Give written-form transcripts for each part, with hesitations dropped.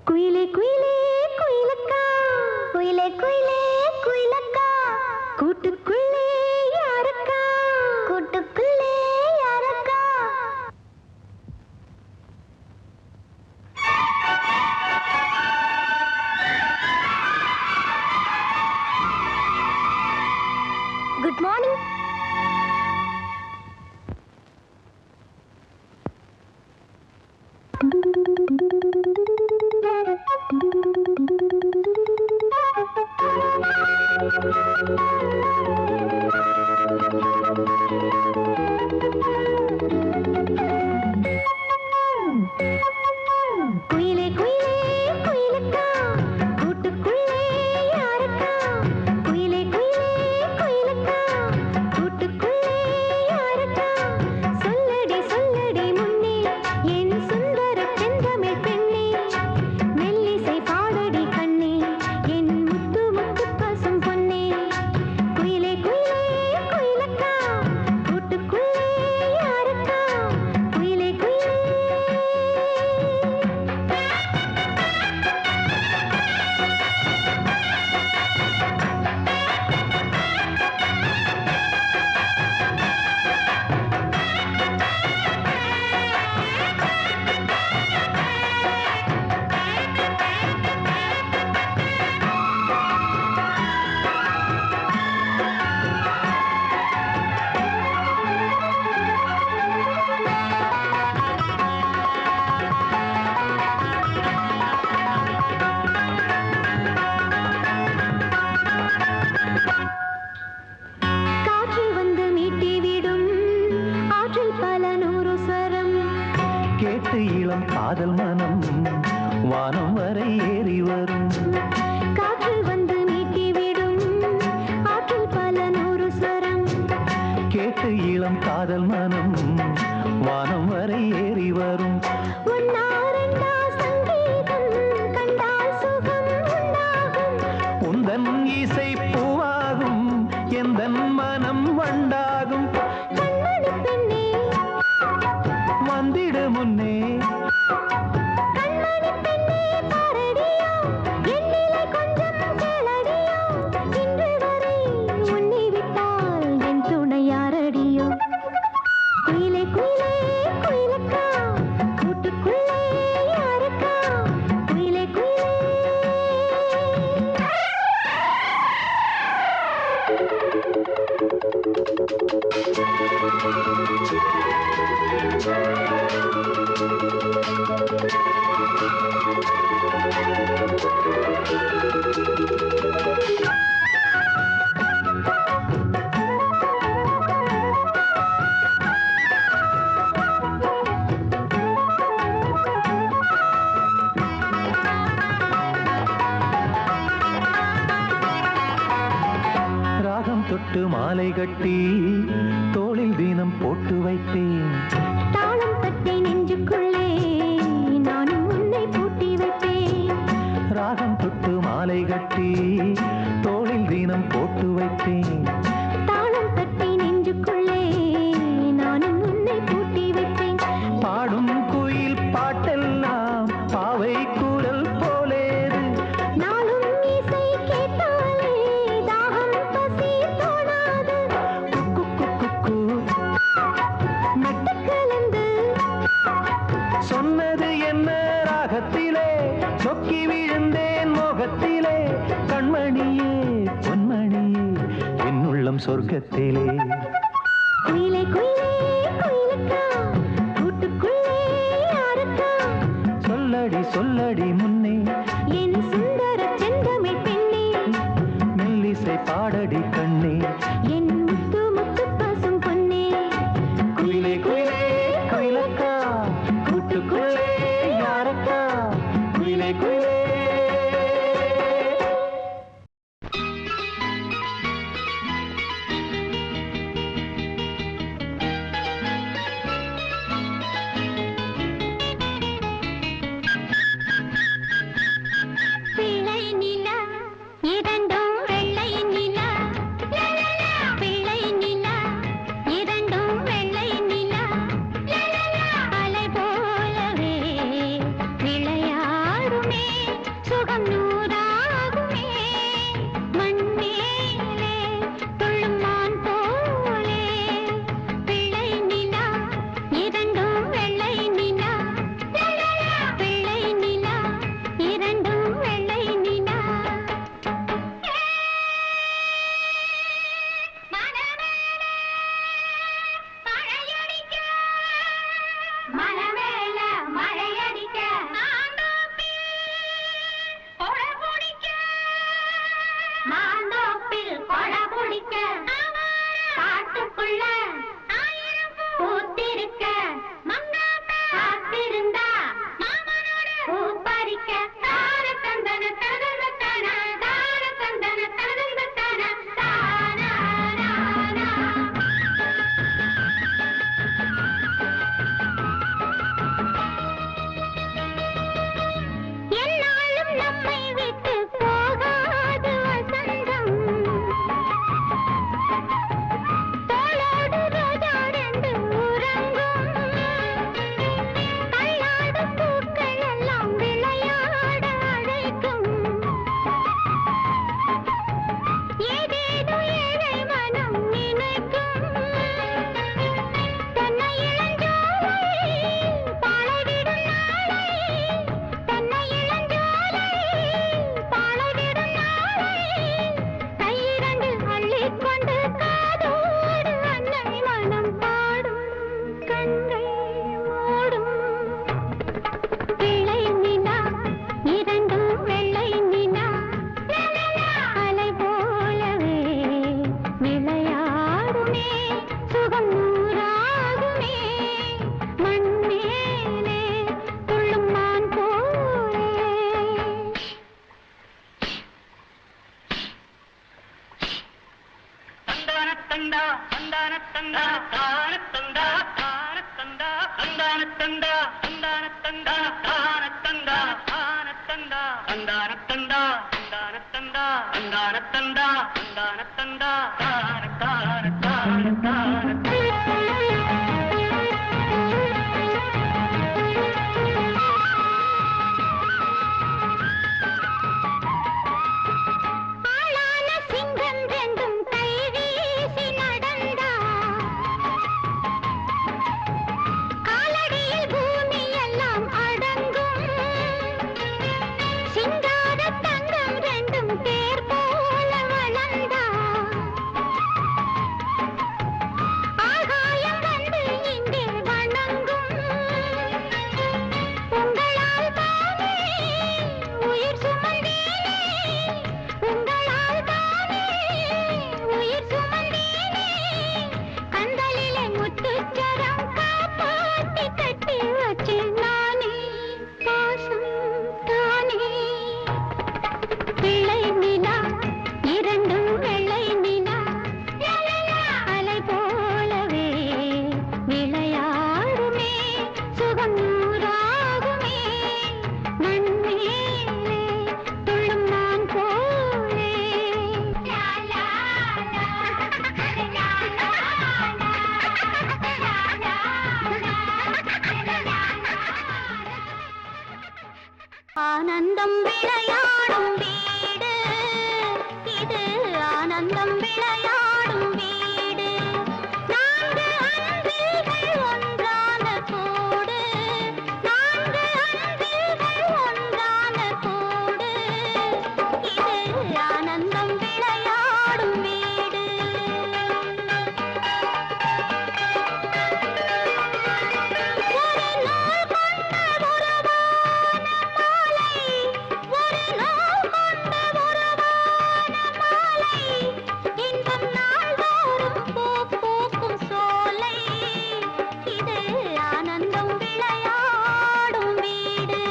குயிலே குயிலே குயிலக்கா, குயிலே குயிலே குயிலக்கா, கூட்டுக்குள்ளே யாரக்கா, கூட்டுக்குள்ளே யாரக்கா. Good morning. குயிலே குயிலே குயிலக்கா, கூட்டுக்குள்ளே யாரக்கா, குயிலே குயிலே குயிலக்கா, கூட்டுக்குள்ளே யாரக்கா. சொல்லடி சொல்லடி முன்னே என் சுந்தர செந்தமிழ் பெண்ணே, மெல்லிசை பாடடி கண்ணே என் முத்து முத்து பசும் பொன்னே. குயிலே குயிலே குயிலக்கா, கூட்டுக்குள்ளே யாரக்கா, குயிலே குயிலே. காற்றில் வந்து மீட்டி விடும் ஆற்றில் பல நூறு சரம், கேட்டு இளம் காதல் மனம் வானம் வரை ஏறி வரும். காற்றில் வந்து மீட்டி விடும் ஆற்றில் பல நூறு சரம், கேட்டு இளம் காதல் மனம் வானம் வரை ஏறி வரும். ஒன்னா ரெண்டா சங்கீதம் கண்டால் சுகம் உண்டாகும், உந்தன் இசை பூவாகும் எந்தன் மனம் வண்டாகும். கண்மணி பெண்ணே வந்திடு முன்னே கண்மணி பெண்ணே பாரடியோ, என்னிலை கொஞ்சம் கேளடியோ, இன்று வரை உன்னை விட்டால் என் துணை யாரடியோ. குயிலே குயிலே குயிலக்கா, கூட்டுக்குள்ளே யாரக்கா, குயிலே குயிலே. ராகம் தொட்டு மாலை கட்டி தோளில் தினம் போட்டு வைப்பேன். தாளம் தட்டி நெஞ்சுக்குள்ளே நானும் உன்னை பூட்டி வைப்பேன். ராகம் தொட்டு மாலை கட்டி தோளில் தினம் போட்டு வைப்பேன். தாளம் தட்டி நெஞ்சுக்குள்ளே நானும் உன்னை பூட்டி வைப்பேன். பாடும் குயில் பாட்டெல்லாம் பாவை குரல் போலேது. நாளும் இசை கேட்டாலே தாகம் பசி தோணாது. குக்கு குக்கு மெட்டு கலந்து சொன்னது என்ன ராகத்திலே, சொக்கி விழுந்தேன் மோகத்திலே. கண்மணியே பொன்மணியே என் உள்ளம் சொர்க்கத்திலே. குயிலே குயிலே குயிலக்கா, கூட்டுக்குள்ளே யாரக்கா, சொல்லடி சொல்லடி முன்னே என் சுந்தர செந்தமிழ் பெண்ணே, மெல்லிசை பாடடி கண்ணே என் முத்து முத்து பசும் பொன்னே. குயிலே குயிலே குயிலக்கா, கூட்டுக்குள்ளே யாரக்கா, குயிலே குயிலே. பிள்ளை நிலா இரண்டும் வெள்ளை நிலா, ஆனந்தம் விளையாடும் வீடு இது, ஆனந்தம் விளையாடும் வீடு. நான்கு அன்பில்கள் ஒன்றான கூடு, நான்கு அன்பில்கள் ஒன்றான கூடு. இது ஆனந்தம் விளையாடும் வீடு. ஒரு நாள் கொண்ட உறவான மாலை, ஒரு நாள் கொண்ட உறவான மாலை, இன்பம் நாள்தோறும் பூ பூக்கும் சோலை. இது ஆனந்தம் விளையாடும் வீடு.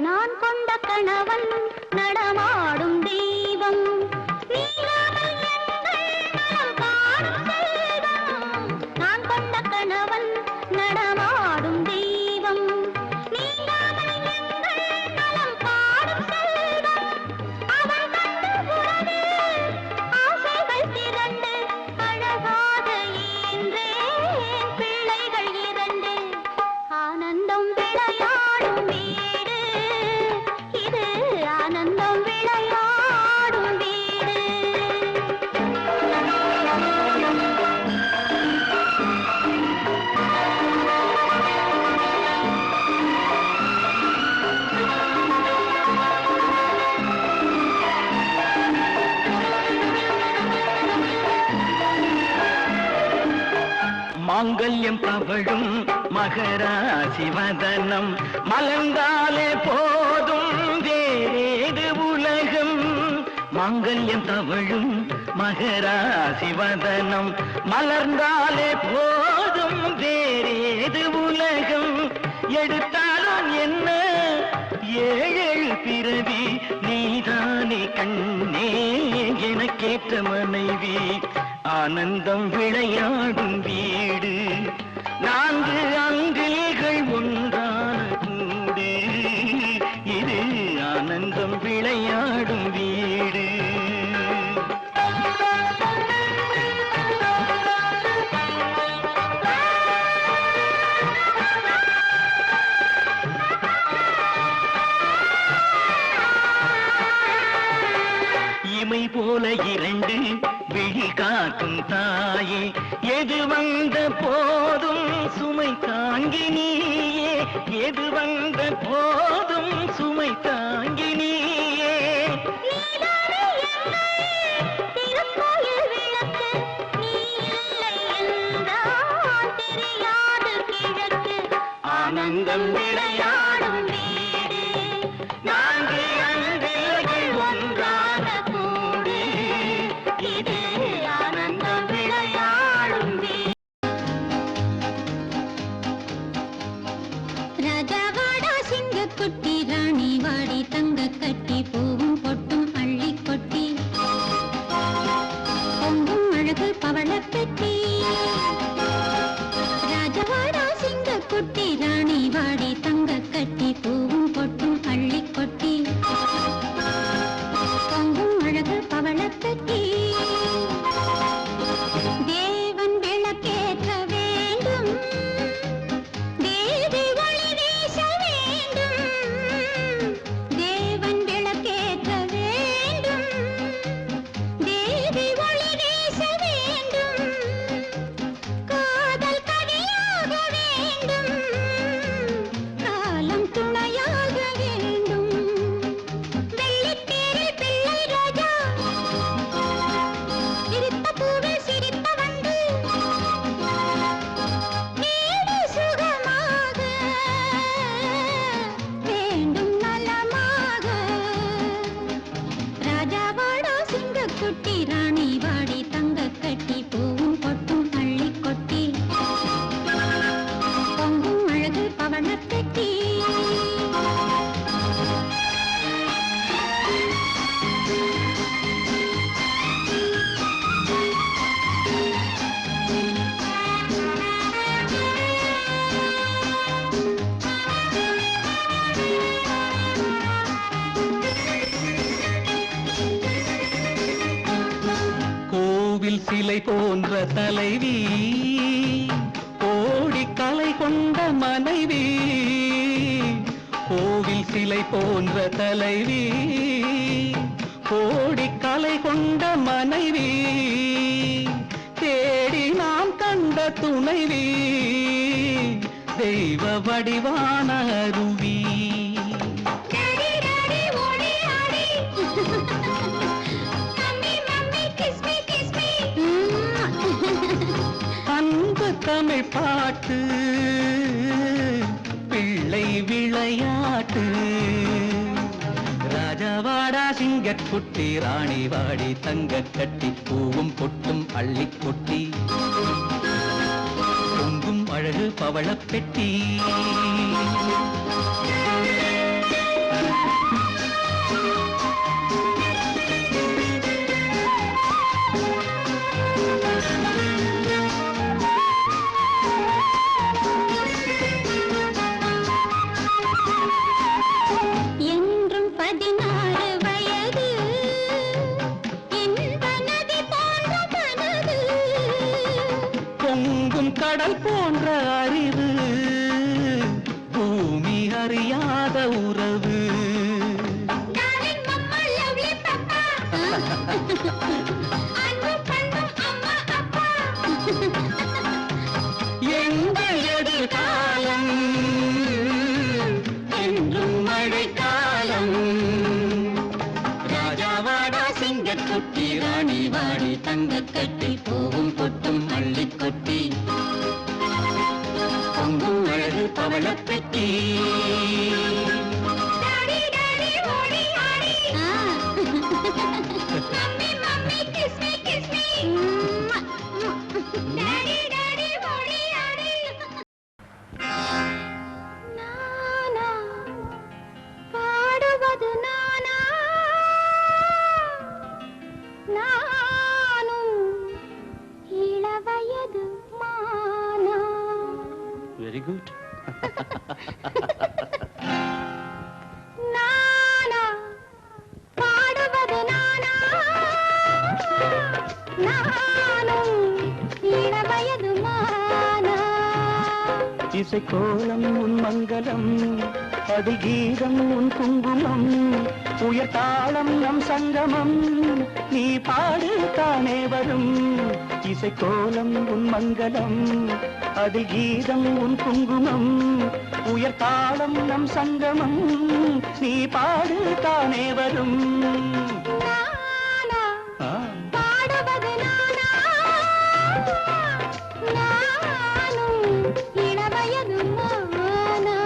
நான் கொண்ட கணவன் நடமாடும் தெய்வம், நீலாமல் எங்கள் நலம் காணும் செல்வம். நான் கொண்ட கணவன் நடமாடும் தெய்வம், நீலாமல் எங்கள் நலம் காணும் செல்வம். அவன் கண்ட உறவில் ஆசைகள் திரண்டு, அழகாக ஈன்றேன் பிள்ளைகள் இரண்டு. ஆனந்தம் விளையாடும் வீடு இது, ஆனந்தம் விளையாடும் வீடு. மாங்கல்யம் தவழும் மகராசி வதனம், மலர்ந்தாலே போதும் வேறேது உலகம். மாங்கல்யம் தவழும் மகராசி வதனம், மலர்ந்தாலே போதும் வேறேது உலகம். எடுத்தாலும் என்ன ஏழு பிறவி, நீதானே கண்ணே எனக்கேற்ற மனைவி. ஆனந்தம் விளையாடும் வீடு, நான்கு அங்கில்கள் ஒன்றான கூடு. இது ஆனந்தம் விளையாடும் வீடு. இமை போல இரண்டு விழி காக்கும் தாயே, எது வந்த போதும் சுமை தாங்கி நீயே, எது வந்த போதும் சுமை தாங்கி நீயே. திருக்கோயில் விளக்கு நீ இல்லை என்றால் தெரியாது கிழக்கு. ஆனந்தம் விளையாடும் வீடு, நான்கு அன்பில்கள் ஒன்றான கூடு. இது ஆனந்தம் விளையாடும் வீடு. ராஜாவாடா பெட்டி ராஜவாடா சிங்க குட்டி ராணி வாடி தங்க கட்டி பூவும் பொட்டும் அள்ளி கொட்டி பொங்கும் அழகு பவள பெட்டி தேவன் விளக்கேற்ற வேண்டும் தேவி ஒளி வீச வேண்டும் தேவன் விளக்கேற்ற வேண்டும் தேவி ஒளி வீச வேண்டும் காதல் கனியாக வேண்டும் காலம் துணையாக வேண்டும் வெள்ளித்தேரில் பிள்ளை ராஜா சிரித்த பூவில் சிரித்த வந்து வீடு சுகமாக வேண்டும் நலமாக ராஜாவாடா சிங்கக்குட்டி ராணி வாடி தங்க கட்டி பூவும் பொட்டும் அள்ளி கொட்டி பொங்கும் அழகு பவள பெட்டி கோவில் சிலை போன்ற தலைவி கோடி கலை கொண்ட மனைவி கோவில் சிலை போன்ற தலைவி கோடி கலை கொண்ட மனைவி தேடி நாம் கண்ட துணைவி தெய்வ வடிவான அருவி டாடி டாடி ஓடி ஆடி மம்மி மம்மி கிஸ் மீ அன்பு தமிழ் பாட்டு பிள்ளை விளையாட்டு ராஜாவாடா சிங்கக்குட்டி ராணி வாடி தங்க கட்டி பூவும் பொட்டும் அள்ளி கொட்டி பொங்கும் அழகு பவள பெட்டி என்றும் 16 வயது இன்ப நதி போன்ற மனது பொங்கும் கடல் போன்ற அறிவு பூமி அறியாத உறவு டார்லிங் மம்மா லவ்லி பப்பா அன்பு பண்பும் அம்மா அப்பா எங்கள் எதிர்காலம் என்றும் மழைக்காலம் ராஜாவாடா சிங்கக்குட்டி ராணி வாடி தங்க கட்டி பூவும் பொட்டும் அள்ளி கொட்டி பொங்கும் அழகு பவள பெட்டி டாடி டாடி ஓடி ஆடி mummy mummy kiss me daddy daddy ஓடி ஆடி நானா பாடுவது நானா நானும் இளவயது மானா வெரி குட் நானா பாடுவது நானா நானும் இளவயது மானா இசை கோலம் உன் மங்களம் அதில் கீதம் உன் குங்குமம் உயர் தாளம் நம் சங்கமம் நீ பாடு தானே வரும் இசை கோலம் உன் மங்களம் அதில் கீதம் உன் குங்குமம் உயர் தாளம் நம் சங்கமம் நீ பாடு தானே வரும் நானா ஆ. பாடுவது நானா நானும் இளவயது மானா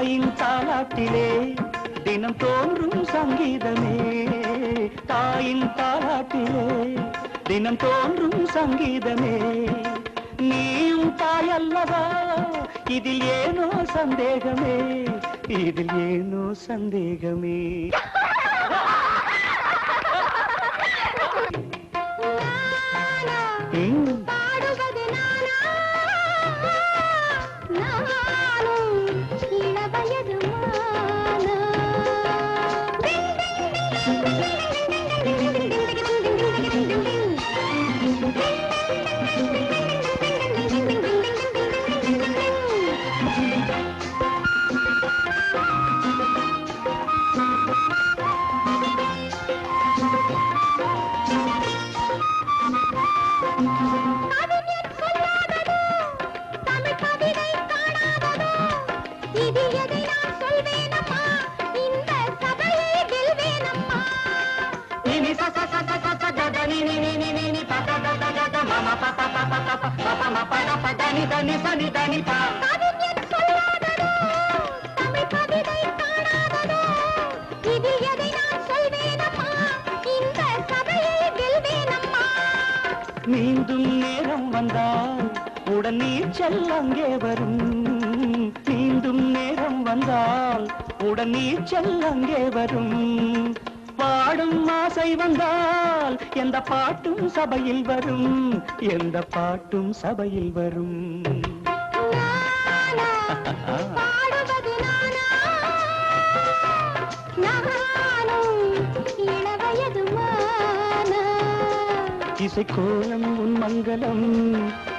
தாயின் தாலாட்டிலே தினம் தோன்றும் சங்கீதமே தாயின் தாலாட்டிலே தினம் தோன்றும் சங்கீதமே நீயும் தாயல்லவா இதில் ஏனோ சந்தேகமே இதில் ஏனோ சந்தேகமே பாடுவது நானா நானும் இளவயது மானா மீண்டும் நேரம் வந்தால் உடன் நீச்சல் அங்கே வரும் மீண்டும் நேரம் வந்தால் உடன் நீச்சல் அங்கே வரும் பாடும் ஆசை வந்தால் எந்த பாட்டும் சபையில் வரும் எந்த பாட்டும் சபையில் வரும் பாடுவது நானா நானும் இளவயது மானா இசைக்கோலம் உன் மங்களம்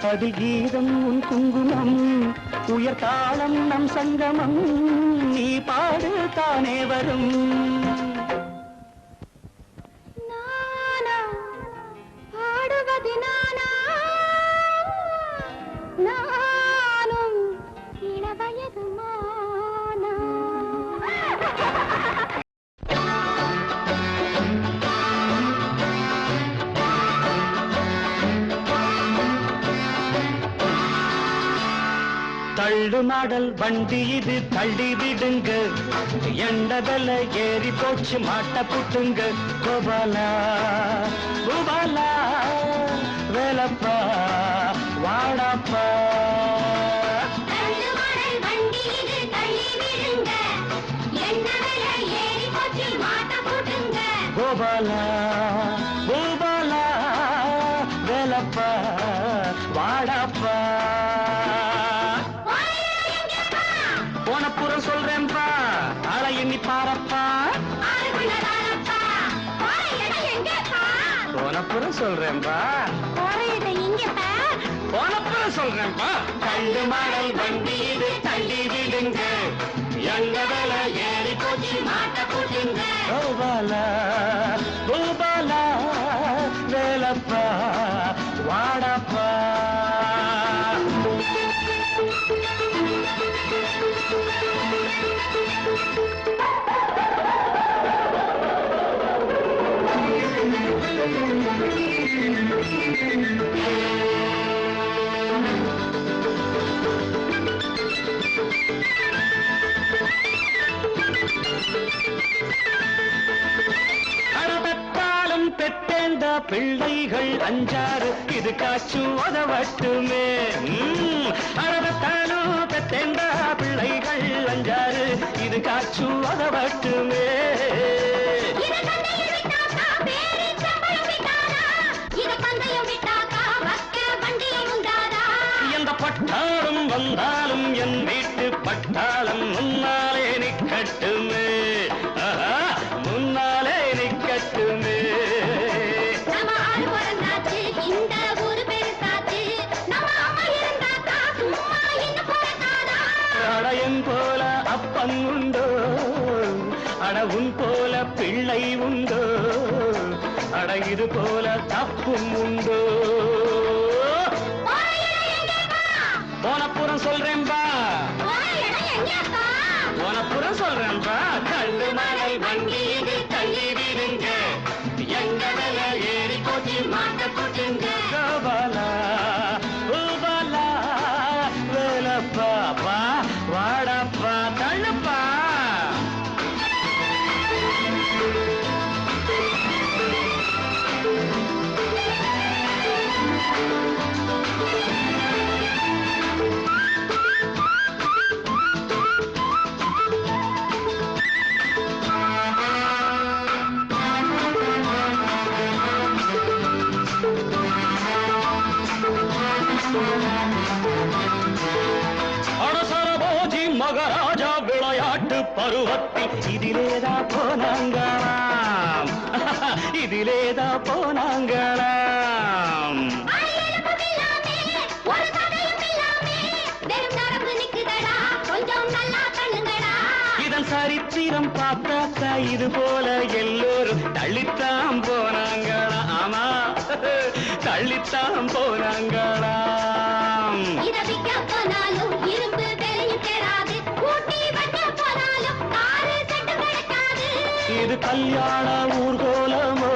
அது கீதம் உன் குங்குமம் உயர் தாளம் நம் சங்கமம் நீ பாடு தானே வரும் நானா பாடுவது நானா நானும் இளவயது மானா தள்ளு மாடல் வண்டி இது தள்ளி விடுங்க எண்டதல ஏறி போச்சு மாட்ட புட்டுங்க கோபாலா கோபாலா வேலப்பா வாடாப்பா கோபாலா கோபாலா வேலப்பா வாடாப்பா போனப்புறம் சொல்றேன்பா ஆளை எண்ணி பாரப்பா போனப்புறம் சொல்றேன்பா போனப்புறம் சொல்றேன்பா கண்டு மாடல் வண்டி இது தள்ளி விடுங்க எங்க வேலை ஏறி போச்சு மாட்ட போட்டுங்க கோபாலா கோபாலா வேலப்பா வாடப்பா பெற்றேண்ட பிள்ளைகள் அஞ்சாறு இது காச்சு உதவட்டுமே அறவத்தாலும் பெற்றேண்ட பிள்ளைகள் அஞ்சாறு இது காச்சு உதவட்டுமே எந்த பட்டாளம் வந்தாலும் என் வீட்டு பட்டாளம் முன்னாலே நிக்கட்டுமே முன்னாலே நிக்கட்டுமே அடையன் போல அப்பன் உண்டோ அடவுன் போல பிள்ளை உண்டோ அட இது போல தப்பும் உண்டோ போனப்புறம் சொல்றேன்பா போனப்புறம் சொல்றேன்பா கண்டு மலை வண்டி இது தள்ளி விடுங்க எங்க வேல ஏறி போச்சு மாட்ட போட்டுங்க கோபாலா கோபாலா வேலப்பா வாடப்பா தள்ளப்பா மகாராஜா விளையாட்டு பருவத்தில் இதிலேதான் போனாங்களாம். இதிலேதான் போனாங்களாம். இதன் சரித்திரம் பார்த்தாக்கா இது போல எல்லோரும் தள்ளித்தான் போனாங்களா. ஆமா, தள்ளித்தான் போனாங்களாம். இது கல்யாண ஊர்கோலமோ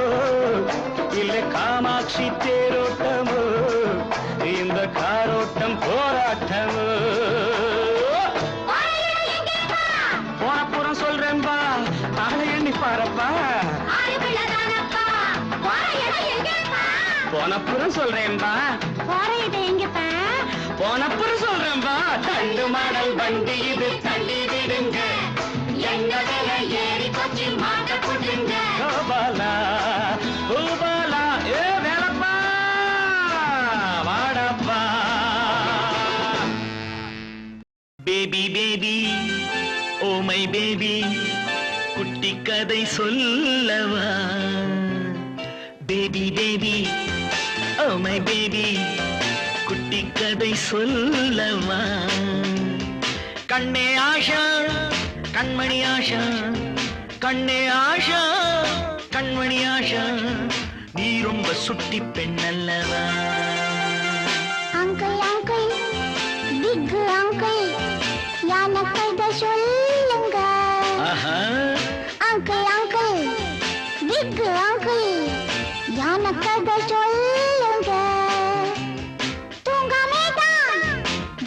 இல்லை காமாட்சி தேரோட்டமோ, இந்த காரோட்டம் போராட்டமோ. போனப்புறம் சொல்றேன்பா, அவளை எண்ணி பாரப்பா. போனப்புறம் சொல்றேன்பா, போனப்புறம் சொல்றேன்பா. தண்டு மாடல் வண்டி இது தள்ளி விடுங்க, எங்களை ஏறி கொச்சி மாட்ட புடுங்க. கோபாலா கோபாலா ஏ வேலப்பா வாடப்பா. Baby baby oh my baby, குட்டி கதை சொல்லவா. Baby baby oh my baby, குட்டி கதை சொல்லவா. கண்ணே ஆஷா கண்மணி ஆஷா, கண்ணே ஆஷா கண்மணி ஆஷா, நீ ரொம்ப சுட்டி பெண் அல்லவா. அங்கிள் அங்கிள் பிக் அங்கிள், யானை கதை சொல்லுங்க. அங்கிள் அங்கிள் பிக் அங்கிள், யானை கதை சொல்லுங்க. தூங்காமே தான்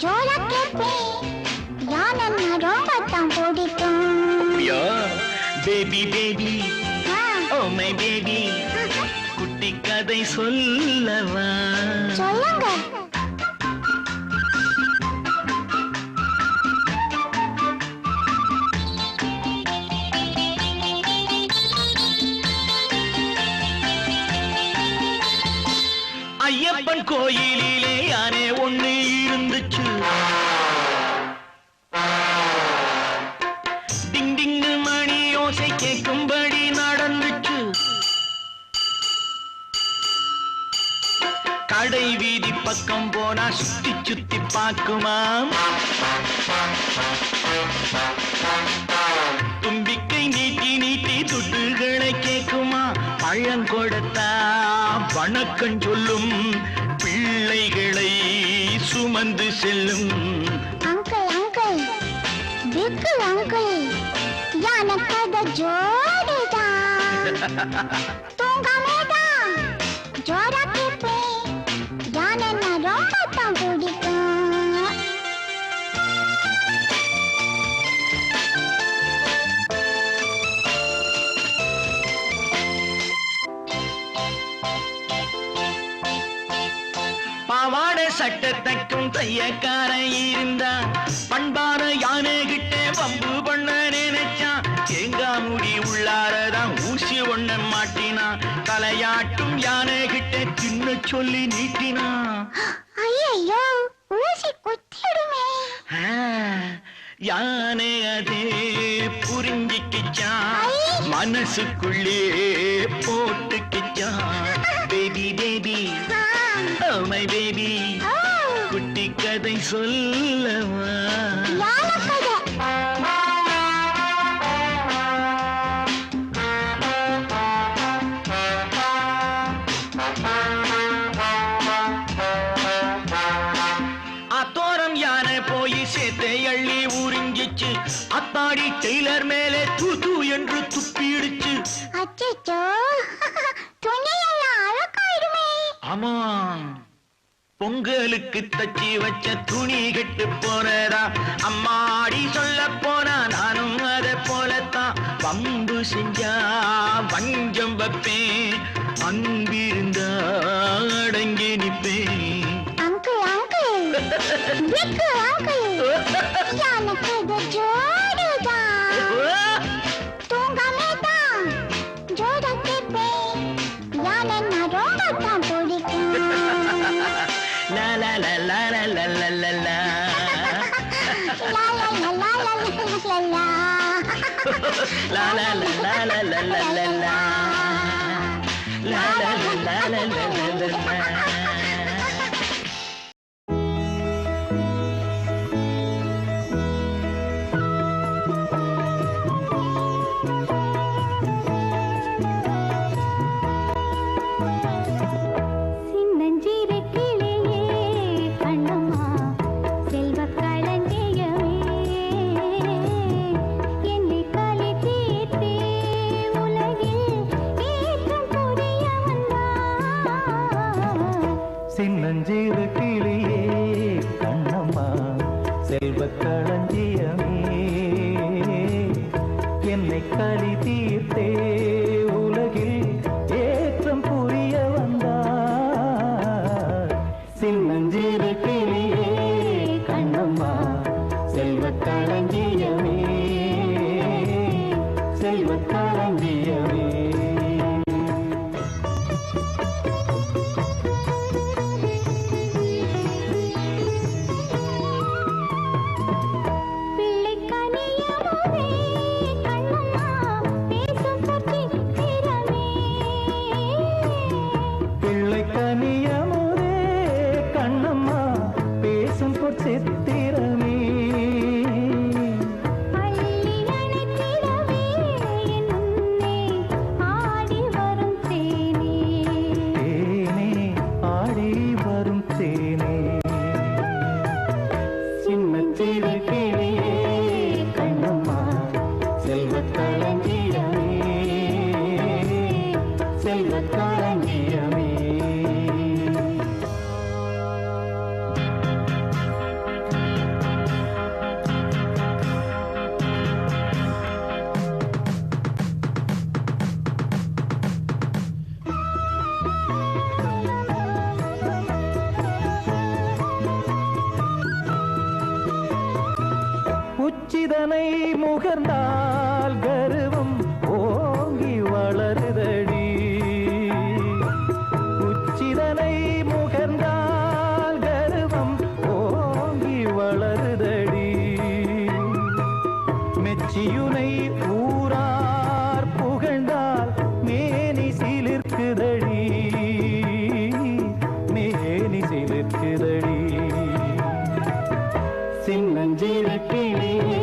ஜோரா கேட்பேன், யானை ரொம்ப தான் பிடிக்கும். Baby baby oh my baby, குட்டி கதை சொல்லவா. சொல்லுங்க. ஐயப்பன் கோயிலிலே யானே ஒண்ணு இருந்துச்சு. டிங் டிங் மணி ஓசை கேட்கும்படி நடந்துச்சு. கடை வீதி பக்கம் போனா சுத்தி சுத்தி பார்க்குமாம். தும்பிக்கை நீட்டி நீட்டி துட்டுகளை கேட்குமா. பழம் கொடுத்தா வணக்கம் சொல்லும், பிள்ளைகளை சுமந்து செல்லும். அங்கிள் அங்கிள் பிக் அங்கிள், யானை கதை ஜோடிதான். தூங்காமே தான் ஜோரா கேட்பேன், யானை ரொம்ப தான் பிடிக்கும். பாவாடை சட்டை தைக்கும் தையக்காரன் இருந்தா, பண்பான யானை கிட்ட வம்பு பண்ண நினைச்சான். தேங்காய் முடி உள்ளாரதான் ஊசி ஒண்ண மாட்டினா. தலையாட்டும் யானை கிட்ட சின்ன சொல்லி நீட்டினா. ஐயோ ஊசி குத்திடுமே. யானை அதே புரிஞ்சிக்கிச்சான், மனசுக்குள்ளே போட்டுக்கிச்சான். Baby baby oh my baby, குட்டி கதை சொல்லவா. யானை கதை. அத்தோரம் யானை போய் சேத்தை அள்ளி உறிஞ்சிச்சு. அத்தாடி டெய்லர் மேலே தூத்து என்று துப்பிடுச்சு. அச்சோ துணியெல்லாம் அழகாயிடுமே. ஆமா, பொங்கலுக்கு தச்சி வச்ச துணி கெட்டு போனதா. அம்மாடி சொல்ல போனா நானும் அதை போலத்தான். வம்பு செஞ்சா வஞ்சம் வைப்பேன், அன்பிருந்தா அடங்கி நிப்பேன். அங்கிள் அங்கிள் பிக் அங்கிள், யானை கதை ஜோடிதான். தூங்காமே தான் ஜோரா கேட்பேன், யானை ரொம்ப தான் பிடிக்கும். லா லா லா லா லா லா லா லா. லா லா லா லா La la la la la la la la la. La la la la la la la la. சின்னஞ்சிறு கிளியே கண்ணம்மா செல்வக் களஞ்சியமே என்னை களி தீர்த்தே உலகில் ஏற்றம் புரிய வந்தார் சின்னஞ்சிறு கிளியே கண்ணம்மா செல்வக் களஞ்சியமே செல்வக் களஞ்சியமே சித்திரமே ஆடி வரும் தேனே ஆடி வரும் தேனே சின்னச்சிறு கிளியே கண்ணம்மா செல்வக் களஞ்சியமே செல்வக் களஞ்சியமே உச்சிதனை முகர்ந்தால் கருவம் ஓங்கி வளருதடி உச்சிதனை முகர்ந்தால் கருவம் ஓங்கி வளருதடி மெச்சியுனை ஊரார் புகழ்ந்தால் மேனி சிலிர்க்குதடி மேனி சிலிர்க்குதடி சின்னஞ்சிறு கிளியே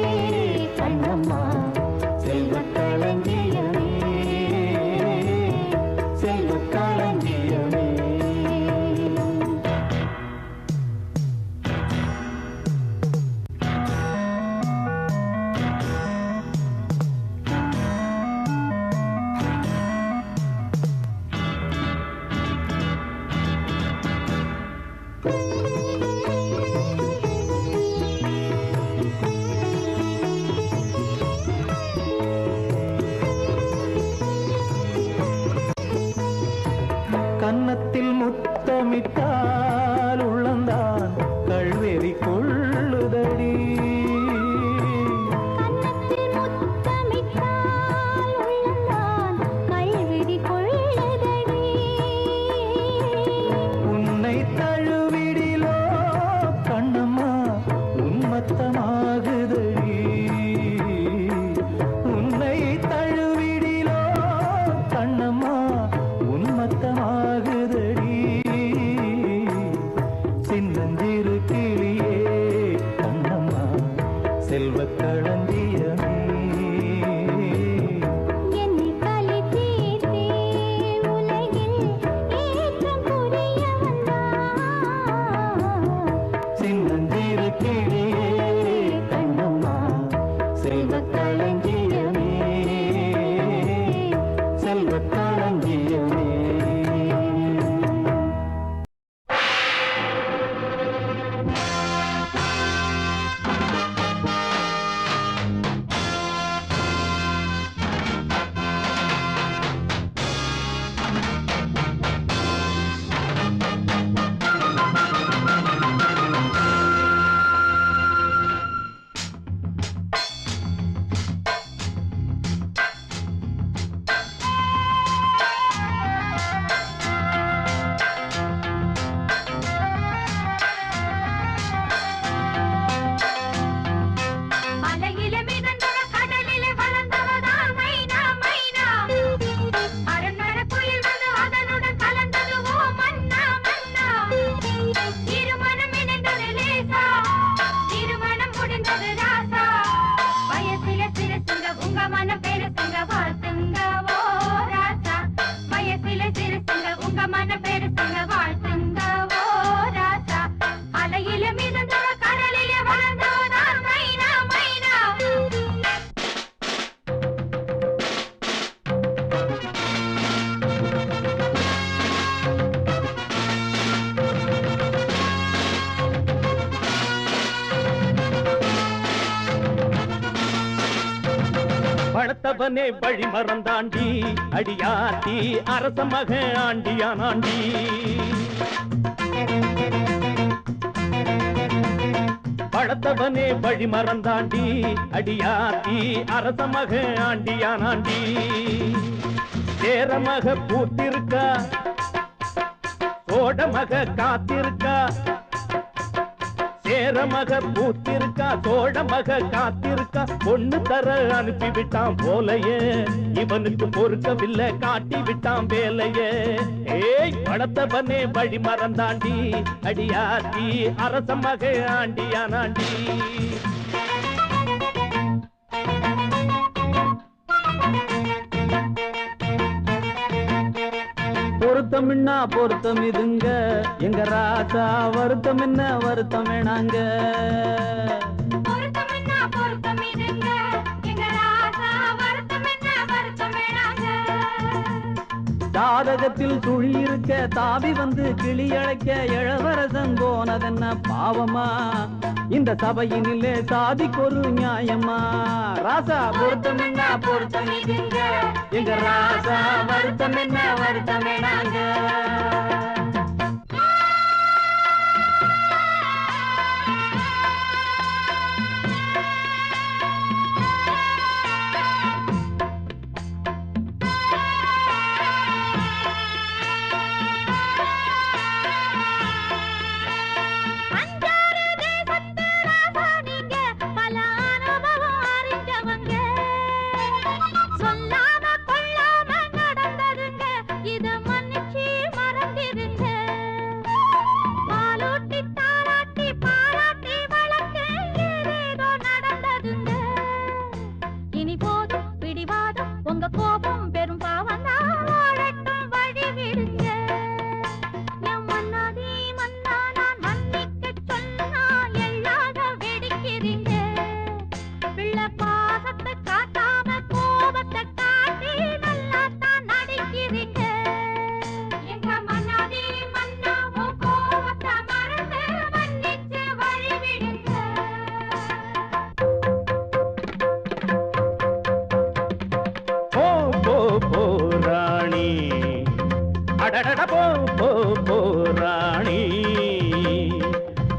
கண்ணம்மா செல்வக் களஞ்சியமே செல்வக் களஞ்சியமே கன்னத்தில் முத்தமிட்டால் உள்ளந்தான் கள்வெறி கொள்ளுதடி கன்னத்தில் முத்தமிட்டால் உள்ளந்தான் கள்வெறி கொள்ளுதடி உன்னை தழுவிடிலோ கண்ணம்மா உன்மத்தமாகுதடி உன்னை தழுவிடிலோ கண்ணம்மா உன்மத்தமாகுதடி சின்னஞ்சிறு கிளியே கண்ணம்மா செல்வக் களஞ்சியமே என்னை களி தீர்த்தே உலகில் ஏற்றம் புரிய வந்தார் சின்னஞ்சிறு கிளியே கண்ணம்மா செல்வக் களஞ்சியமே செல்வக் களஞ்சியமே வந்தது ராசா வயசுல சிறுசுங்க உங்க மனம் பெருசுங்க வாழ்த்துங்க ஓ ராசா வயசுல சிறுசுங்க உங்க மனம் பெருசுங்க வாழ்த்துங்க ஓ ராசா அலையில மிதந்தோ கடலில வளர்ந்தோ நான் மைனா மைனா படுத்தவனே வழி மறந்தாண்டி அடியாத்தி அரச மக ஆண்டியானாண்டி படுத்தவனே வழி மறந்தாண்டி அடியாத்தி அரச மக ஆண்டியானாண்டி சேர மக பூத்திருக்கா சோட மக காத்திருக்கா சேர மக பூத்திருக்கா சோழ மக காத்திருக்கா பொண்ணு தர அனுப்பிவிட்டான் போலையே இவனுக்கு பொறுக்கவில்லை காட்டி விட்டான் வேலையே ஏய் படத்தவனே வழி மறந்தாண்டி அடியாத்தி அரச மக ஆண்டியானாண்டி பொருத்தம்னா பொருத்தம் இதுங்க எங்க ராசா வருத்தம் என்ன வருத்தம் வேணாங்க பொருத்தம்னா பொருத்தம் இதுங்க எங்க ராசா வருத்தம் என்ன வருத்தம் வேணாங்க ஜாதகத்தில் சுழி இருக்க தாவி வந்து கிளி அழைக்க இளவரசன் போனதென்ன பாவமா இந்த சபையினிலே சாதிக்கொரு நியாயமா ராசா பொருத்தம் என்ன பொருத்தம் இதுங்க எங்க ராசா வருத்தம் என்ன வருத்தம் வேணாங்க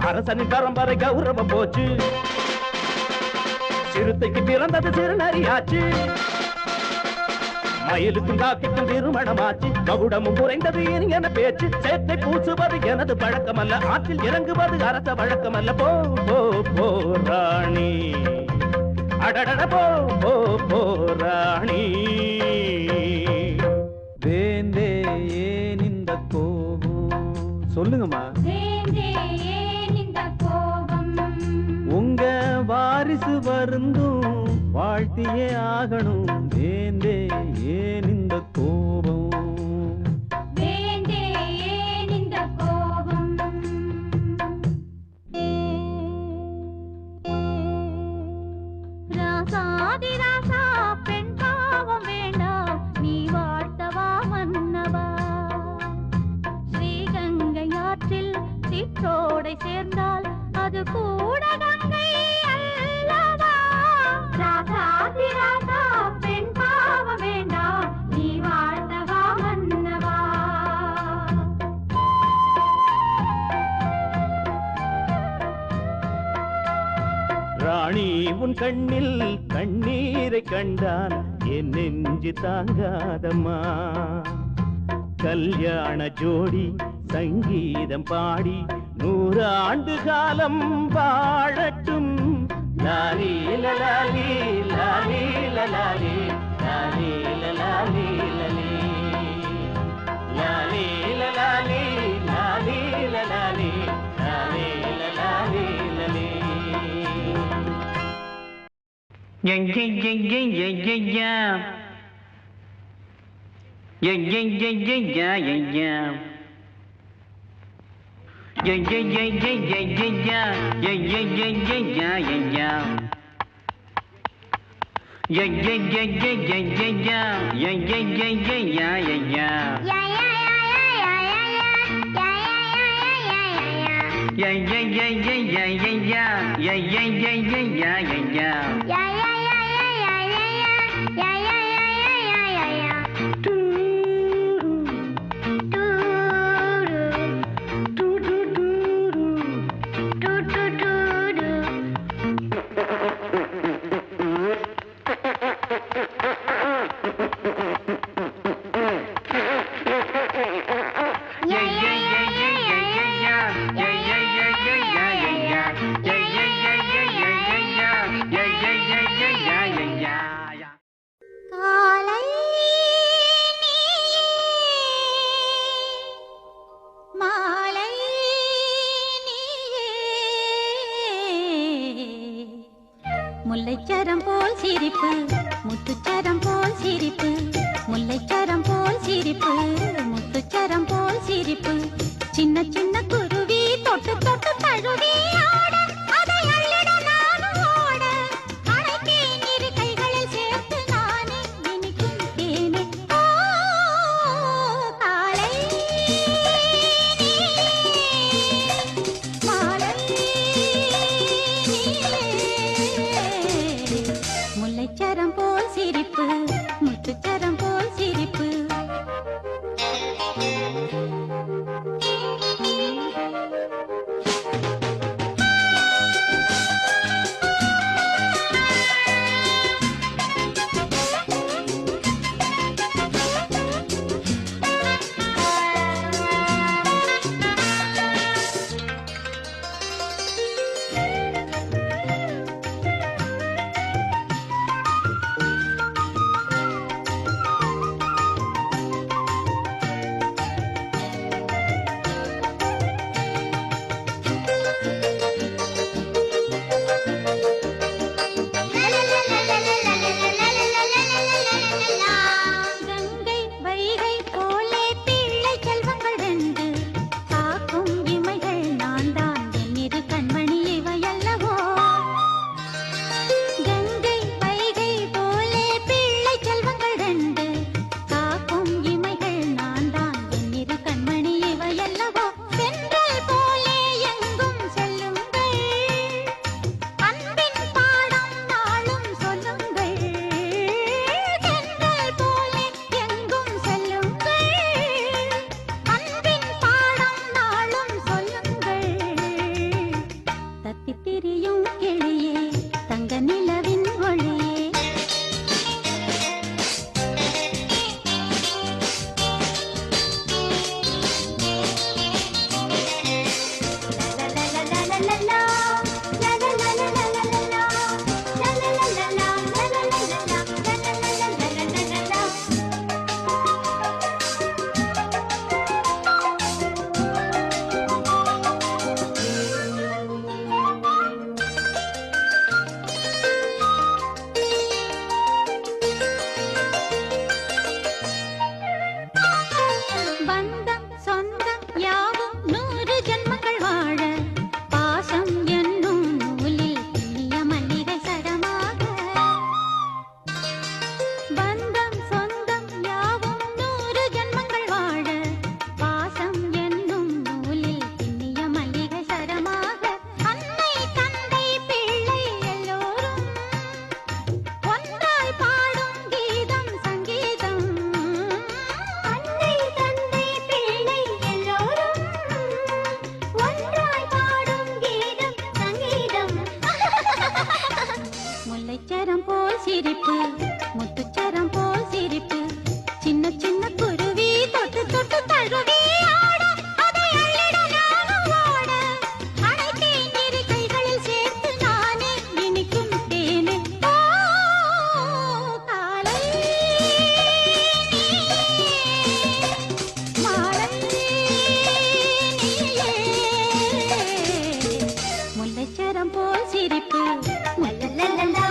அரசனின் பரம்பரை கௌரவம் போச்சு சிறுத்தைக்கு பிறந்தது சிறுநரியாச்சு மயிலுக்கும் காக்கிக்கும் திருமணமாச்சு மகுடமும் குறைந்தது என பேச்சு சேத்தை பூசுவது எனது பழக்கமல்ல ஆற்றில் இறங்குவது அரச வழக்கமல்ல போ போ போ ராணி அடடட போ போ போ ராணி வேந்தே ஏன் இந்த கோபம் சொல்லுங்கம்மா உங்க வாரிசு வருந்தும் வாழ்த்தியே ஆகணும் வேந்தே ஏன் இந்த கோபம் வேந்தே ஏன் இந்த கோபம் ராசாதி ராசா பெண் பாவம் வேண்டாம் நீ வாழ்த்தவா மன்னவா ஸ்ரீகங்கை ஆற்றில் சிற்றோடை சேர்ந்தால் அது கூட கங்கை அல்லவா ராசாதி ராசா பெண் பாவம் வேண்டாம் நீ வாழ்த்தவா மன்னவா ராணி உன் கண்ணில் கண்ணீரை கண்டால் என் நெஞ்சு தாங்காதம்மா கல்யாண ஜோடி சங்கீதம் பாடி 100 ஆண்டு காலம் வாழட்டும் லாலி லலாலி லாலி லலாலி லாலி லலாலி லலி லாலி லலாலி லாலி லலாலி லாலி லலாலி லலி காலை மாலை முல்லைச்சரம் போல் சிரிப்பு முத்துச்சரம் போல் சிரிப்பு முல்லைச்சரம் போல் சிரிப்பு முத்துச்சரம் போல் சிரிப்பு சின்ன சின்ன குருவி தொட்டு தொட்டு தழுவி ஆட அதை அள்ளிட நானும் ஓட அழைத்தேன் இரு கைகளில் சேர்த்து நானே இனிக்கும் தேனே ஓ காலை மாலை முல்லைச்சரம் போல் சிரிப்பு முத்துச்சரம் போல் சிரிப்பு கங்கை வைகை போலே பிள்ளை செல்வங்கள் ரெண்டு காக்கும் இமைகள் நான் தான் என் இரு கண்மணி இவையல்லவோ கங்கை வைகை போலே பிள்ளை செல்வங்கள் ரெண்டு காக்கும் இமைகள் நான் தான் என் இரு கண்மணி இவையல்லவோ சென்றல் போலே எங்கும் செல்லுங்கள் அன்பின் பாடம் நாளும் சொல்லுங்கள் சென்றல் போலே எங்கும் செல்லுங்கள் அன்பின் பாடம் நாளும் சொல்லுங்கள் தத்தித் திரியும் கிளியே தங்க நிலவின் ஒளியே பந்தம் சொந்தம் யாவும் 100 ஜென்மங்கள் வாழ பாசம் என்னும் நூலில் இனிய மல்லிகை சரமாக பந்தம் சொந்தம் யாவும் 100 ஜென்மங்கள் வாழ பாசம் என்னும் நூலில் இனிய மல்லிகை சரமாக அன்னை தந்தை பிள்ளை எல்லோரும் ஒன்றாய் பாடும் கீதம் சங்கீதம் அன்னை தந்தை பிள்ளை எல்லோரும் ஒன்றாய் பாடும் கீதம் சங்கீதம் முல்லைச்சரம் போல் சிரிப்பு முத்துச்சரம் போல் சிரிப்பு சின்ன சின்ன குருவி தொட்டு தொட்டு தழுவி ஆட அதை அள்ளிட நானும் ஓட அழைத்தேன் இரு கைகளில் சேர்த்து நானே இனிக்கும் தேனே ஓ காலை மாலை முல்லைச்சரம் போல் சிரிப்பு முல்லலலலா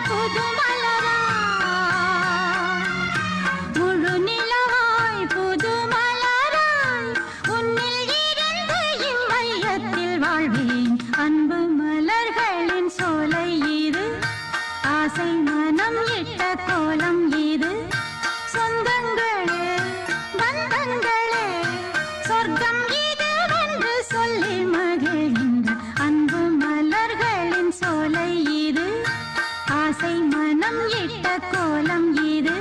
புது மலரா முழு நிலவாய் புது மலராய் உன்னில் இருந்து இம்மையத்தில் வாழ்வேன் அன்பு மலர்களின் சோலை இது ஆசை மனம் இட்ட கோலம் இது சொந்தங்களே பந்தங்களே சொர்க்கம் இது என்று சொல்லி மகிழ்கின்ற அன்பு மலர்களின் சோலை இது ஆசை மனம் இட்ட கோலம் இது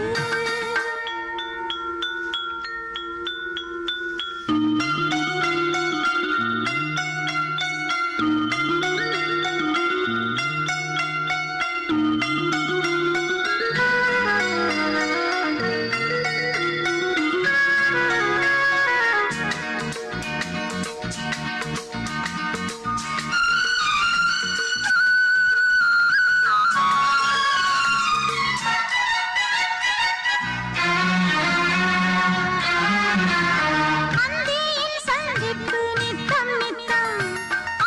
அந்தியில் சந்திப்பு நித்தம் நித்தம்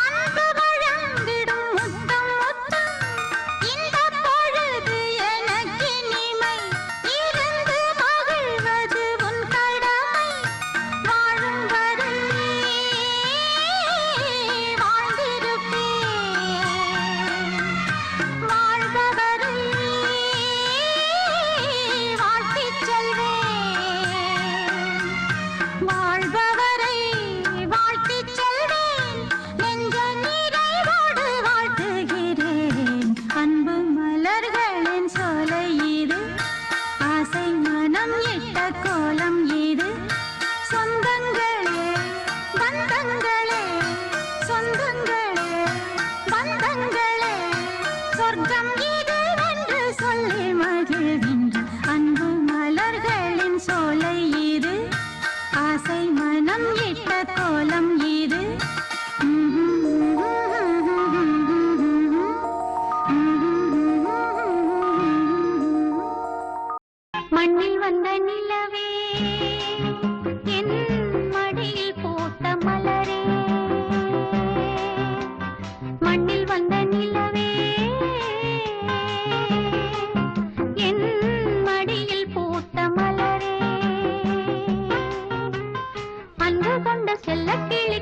அன்பு வழங்கிடும் முத்தம் முத்தம் இந்த பொழுது எனக்கு இனிமை இருந்து மகிழ்வது உன் கடமை வாழும் வரை வாழ்ந்திருப்பேன் வாழ்பவரை வாழ்த்திச் செல்வேன் வாழ்பவரை வாழ்த்திச் செல்வேன் நெஞ்ச நிறைவோடு வாழ்த்துகிறேன் அன்பு மலர்களின் சோலை இது ஆசை மனம் இட்ட கோலம் இது சொந்தங்களே பந்தங்களே சொந்தங்களே பந்தங்களே சொர்க்கம் இது என்று சொல்லி மகிழ்கின்ற அன்பு மலர்களின் சோலை இது ஆசை மனம் இட்ட கோலம் இது மண்ணில் வந்த நிலவே என் மடியில் போட்ட மலரே மண்ணில் வந்த நிலவே என் மடியில் போட்ட மலரே அன்பு கொண்ட செல்ல கிளி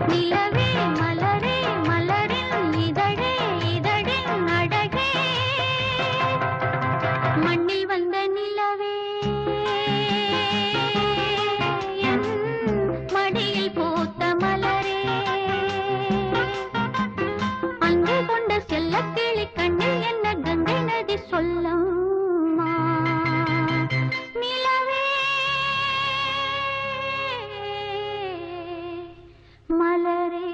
நிலவே மலரே மலரின் இதழே இதழின் அழகே மண்ணில் வந்த நிலவே என் மடியில் பூத்த மலரே அன்பு கொண்ட செல்லக்கிளி கண்ணில் என்ன கங்கை நதி சொல்லம்மா நிலவே மலரே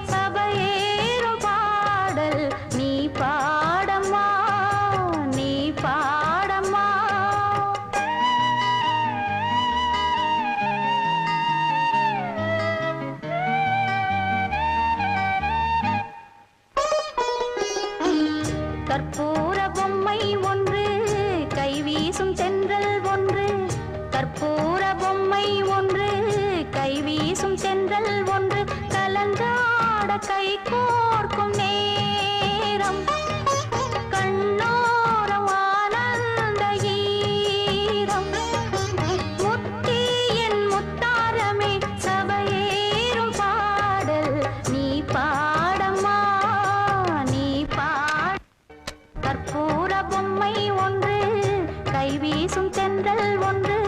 சபை கற்பூர பொம்மை ஒன்று கைவீசும் தென்றல் ஒன்று கற்பூர பொம்மை ஒன்று கைவீசும் தென்றல் ஒன்று கலந்தாட கை கோர்க்கும் நேரம் கண்ணோரம் ஆனந்த ஈரம் முத்தி என் முத்தாரமே சபையேறும் பாடல் நீ பாடம்மா நீ பாட கற்பூர பொம்மை ஒன்று கைவீசும் தென்றல் ஒன்று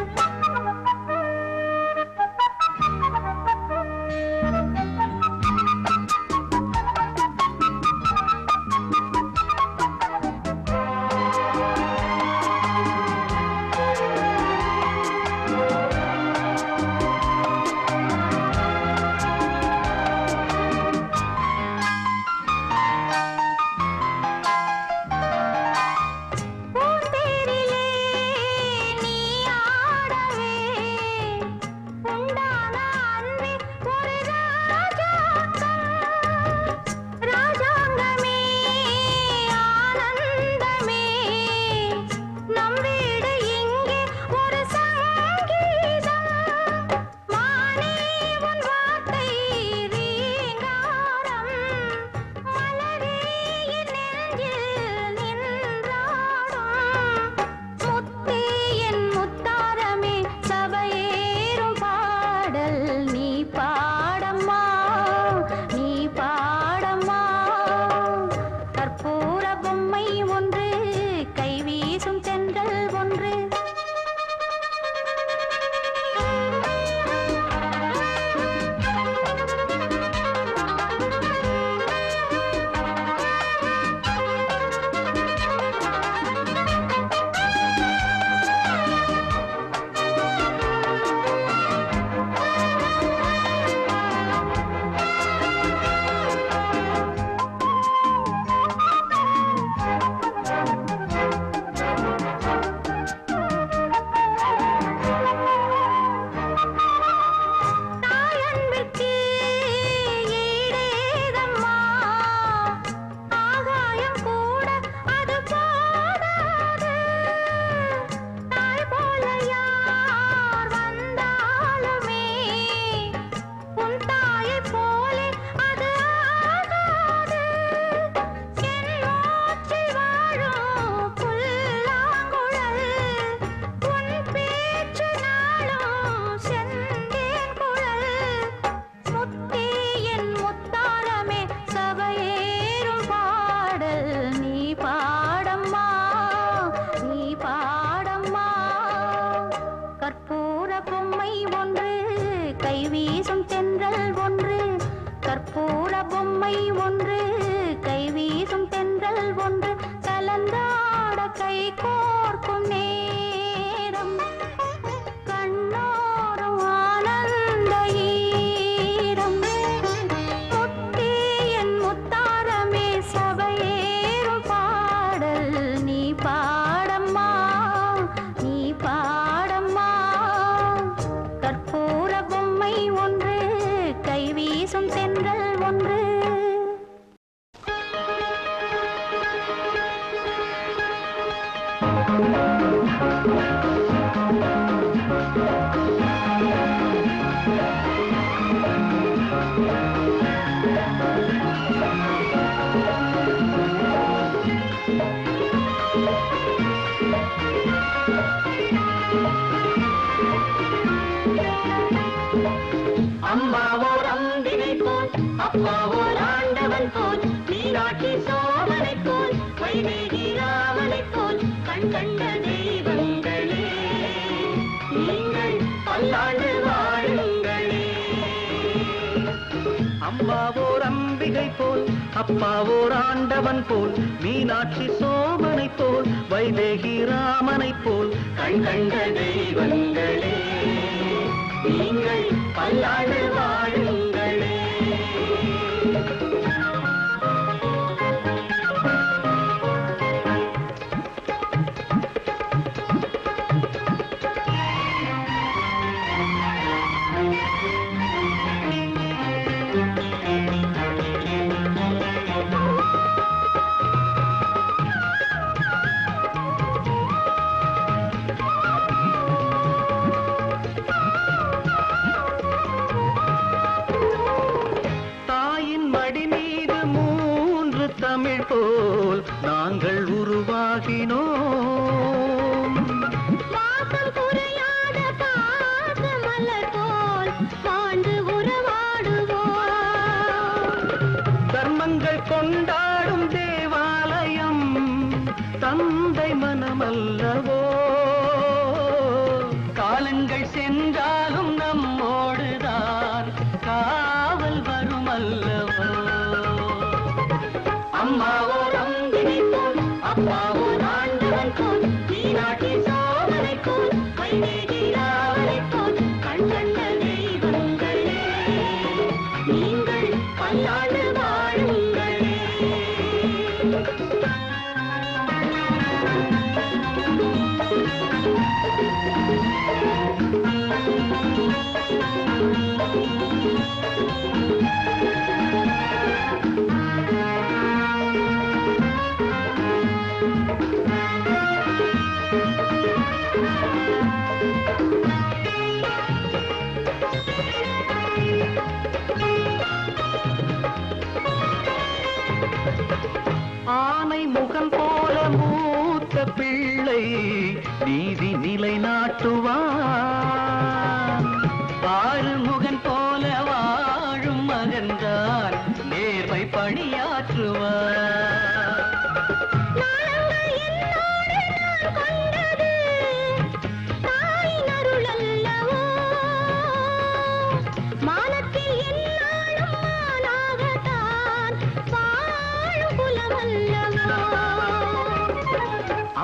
அம்மாவோர் அம்பிகை போல் அப்பாவோர் ஆண்டவன் போல் மீனாட்சி சோமனை போல் வைதேகி ராமனை போல் கண் கண்ட தெய்வங்களே நீங்கள் பல்லாண்டு வாழுங்களே. அம்மாவோர் அம்பிகை போல் அப்பாவோர் ஆண்டவன் போல் மீனாட்சி சோமனை போல் வைதேகி ராமனை போல் கண் கண்ட தெய்வங்களே நீங்கள் பல்லாண்டு வாழுங்களே. நாங்கள் உருவாகினோம். வாசம் குறையாத பாச மலர் போல் வாழ்ந்து உறவாடுவோம். தர்மங்கள் கொண்டாடும் தேவாலயம் தந்தை மனமல்லவோ. காலங்கள் சென்றாலும் நம்மோடுதான் காவல் வரும் அல்லவோ. அம்மாவோ ரம்பினை போல் அப்பாவோ ஆண்டவன் போல் நீராட்டி சோதனை போல் வைதேகி ராவனை போல் கண் கண்ட தெய்வங்களே நீங்கள் பல்லாண்டு வாழுங்களே. ஆனை முகம் போல மூத்த பிள்ளை நீதி நிலைநாட்டுவான். ஆறுமுகன் போல வாழும் மகன்தான் நேர்மை பணியாற்றுவான். நாளங்கள் என்னோடு நான் கொண்டது தாயின் அருள் அல்லவோ. மானத்தில் என்னாலும் மானாகத்தான் வாழும் குலம் அல்லவோ.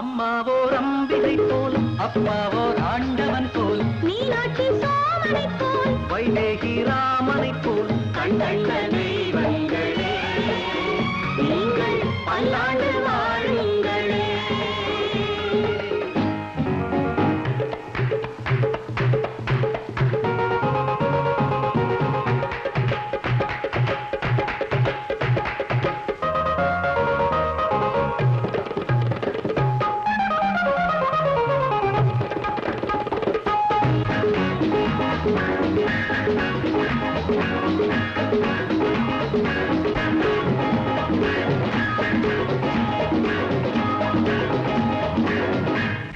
அம்மாவோ ரம்பிகை போல் அப்பாவோ ஆண்டவன் போல் மீனாட்சி சோமனை போல் வைதேகி ராமனை போல் கண் கண்ட தெய்வங்களே நீங்கள் பல்லாண்டு வாழுங்களே.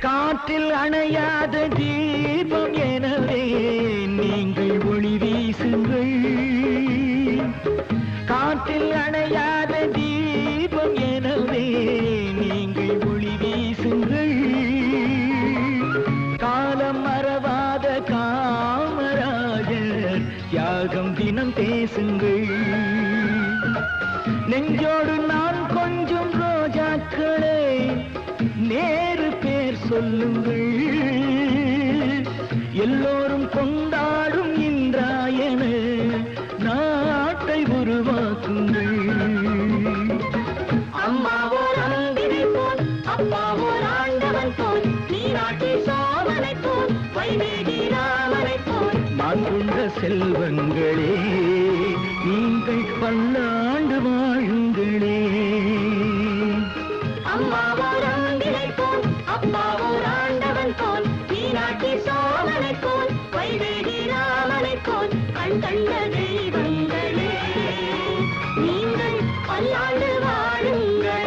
காற்றில் அணையாத தீபம் எனவே நீங்கள் ஒளி வீசுங்கள். காற்றில் அணையாத தீபம் எனவே நீங்கள் ஒளி வீசுங்கள். காலம் மறவாத காமராஜர் தியாகம் தினம் பேசுங்கள். நெஞ்சோடு நான் கொஞ்சம் ரோஜாக்களே நேரு பேர் சொல்லுங்கள். எல்லோரும் கொண்டாடும் இன்றாயன நாட்டை உருவாக்குங்கள். அம்மாவோ ரம்பினை போல் அப்பாவோ ஆண்டவன் போல் நீராட்டி சோதனை போல் வைதேகி ராமனை போல் நான் கொண்ட செல்வங்களே நீங்கள் பல்லாண்டு வாழுங்களே. அம்மாவோ ரம்பினை போல் அப்பாவோ ஆண்டவன் போல் நீராட்டி சோதனை போல் வைதேகி ராமனை போல் கண் கண்ட தெய்வங்களே நீங்கள் பல்லாண்டு வாழுங்களே.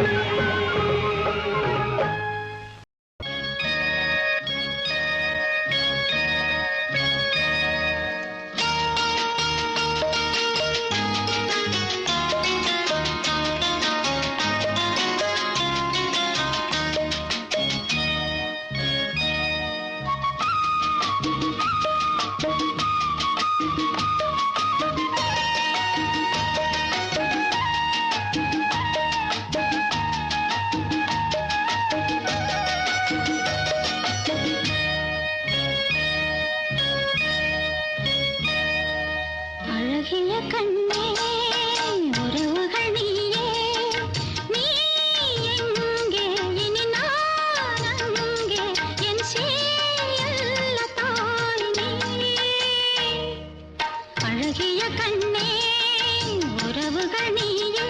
அழகிய கண்ணே உறவுகள் நீயே. நீ எங்கே இனி நான் அங்கே என் சேயல்ல தாய் நீ. அழகிய கண்ணே உறவுகள் நீயே.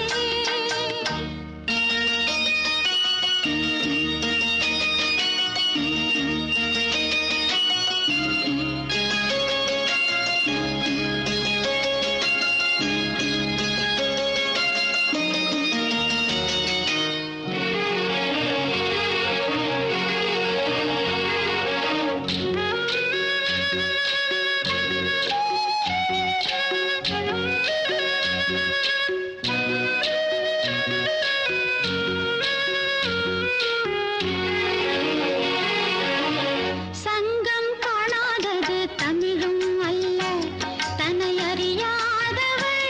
சங்கம் காணாதது தமிழும் அல்ல, தன்னை அறியாதவள்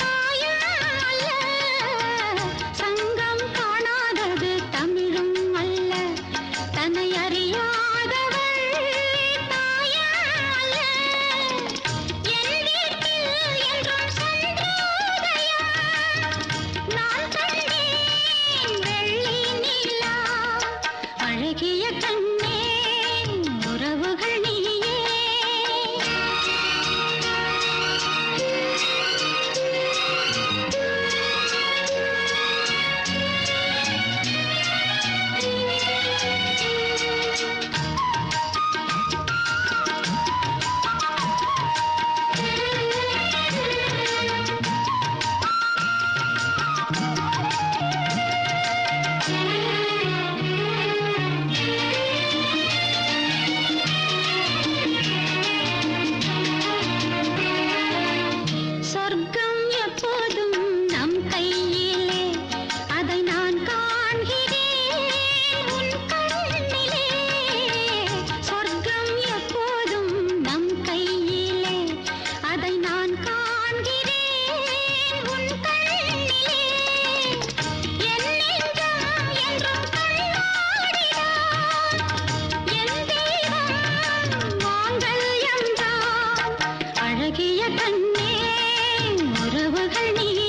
தாயும் அல்ல. சங்கம் காணாதது தமிழும் அல்ல, தன்னை அறியாதவள் தாயும் அல்ல. என் வீட்டில் என்றும் சந்திரோதயம் நான் கண்டேன் வெள்ளி நிலா. அழகிய கண்ணே உறவுகள் நீயே. சொர்க்கம் எப்போதும் நம் கையிலே, அதை நான் காண்கிறேன் உன் கண்ணிலே. சொர்க்கம் எப்போதும் நம் கையிலே, அதை நான் காண்கிறேன் உன் கண்ணிலே. என் நெஞ்சம் என்றும் கண்ணாடிதான், என் தெய்வம் மாங்கல்யம்தான். அழகிய கண்ணே உறவுகள் நீயே.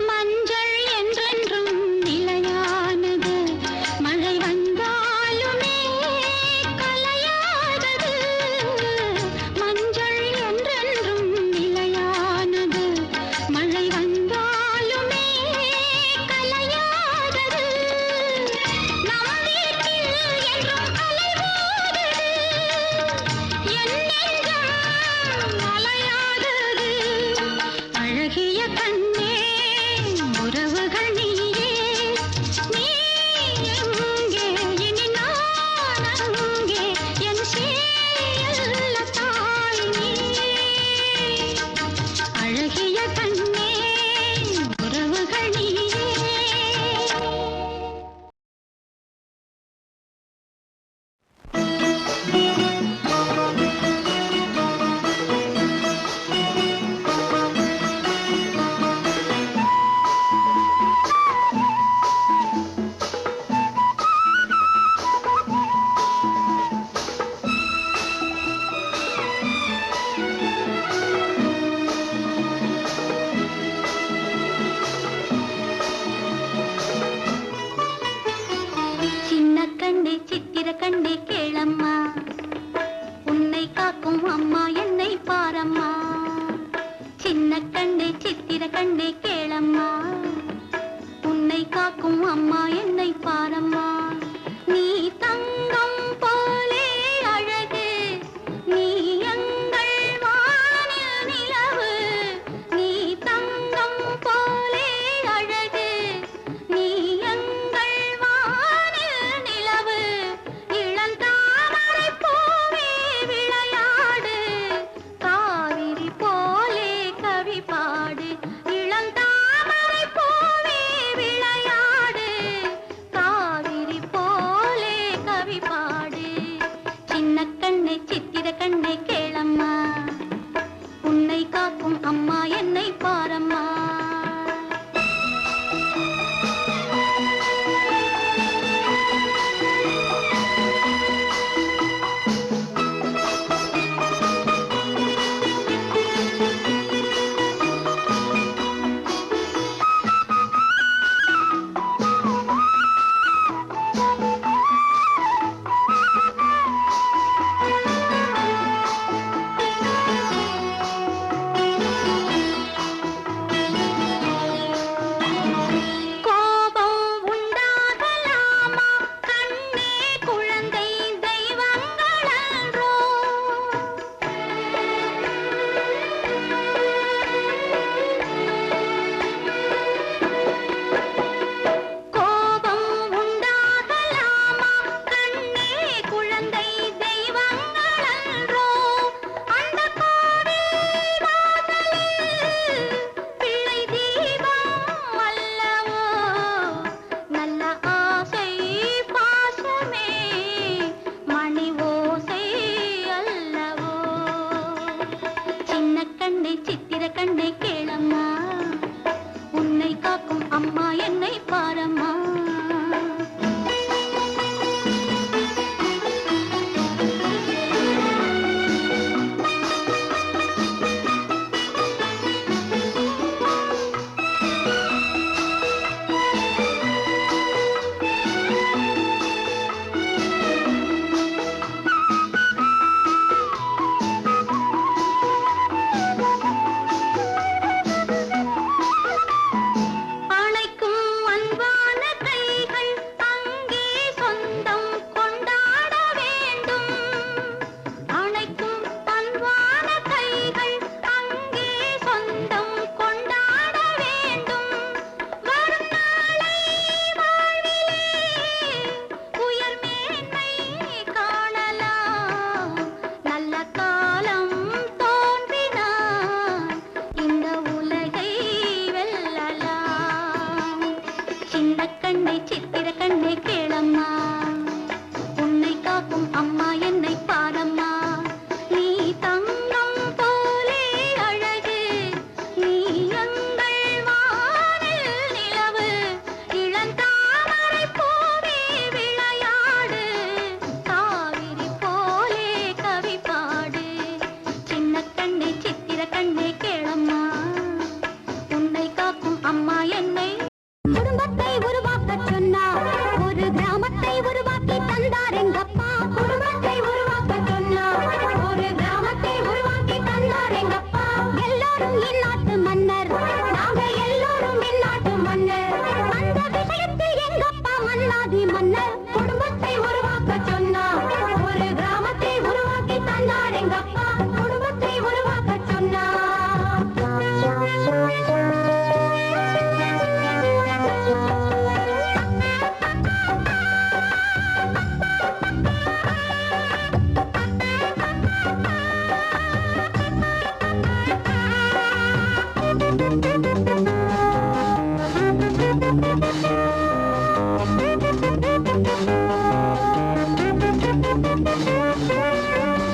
மஞ்சள் என்றென்றும் நிலையானது, மழை வந்தாலுமே கலையாதது. மஞ்சள் என்றென்றும் நிலையானது, மழை வந்தாலுமே கலையாதது. நம் வீட்டில் என்றும் அலைமோதுது, என் நெஞ்சம் அலையாதது. அழகிய கண்ணே உறவுகள் நீயே. நீ எங்கே இனி நான் அங்கே, என் சேயல்ல தாய் நீயே. அழகிய கண்ணே உறவுகள் நீயே. சின்ன கண்ணே சித்திர கண்ணே கேளம்மா, உன்னை காக்கும் அம்மா என்னை பாரம்மா. சின்ன கண்ணே சித்திர கண்ணே கேளம்மா, உன்னை காக்கும் அம்மா என்னை பாரம்மா. நீ தங்கம் போலே அழகு, நீ எங்கள் வானில் நிலவு. நீ தங்கம் போலே அழகு, நீ எங்கள் வானில் நிலவு. இளந்தாமரை பூவே விளையாடு, காவிரி போலே கவி பாடு. இளந்தாமரை பூவே விளையாடு, காவிரி போலே கவி பாடு. சின்ன கண்ணே சித்திர கண்ணே கேளம்மா, உன்னை காக்கும் அம்மா என்னை பாரம்மா.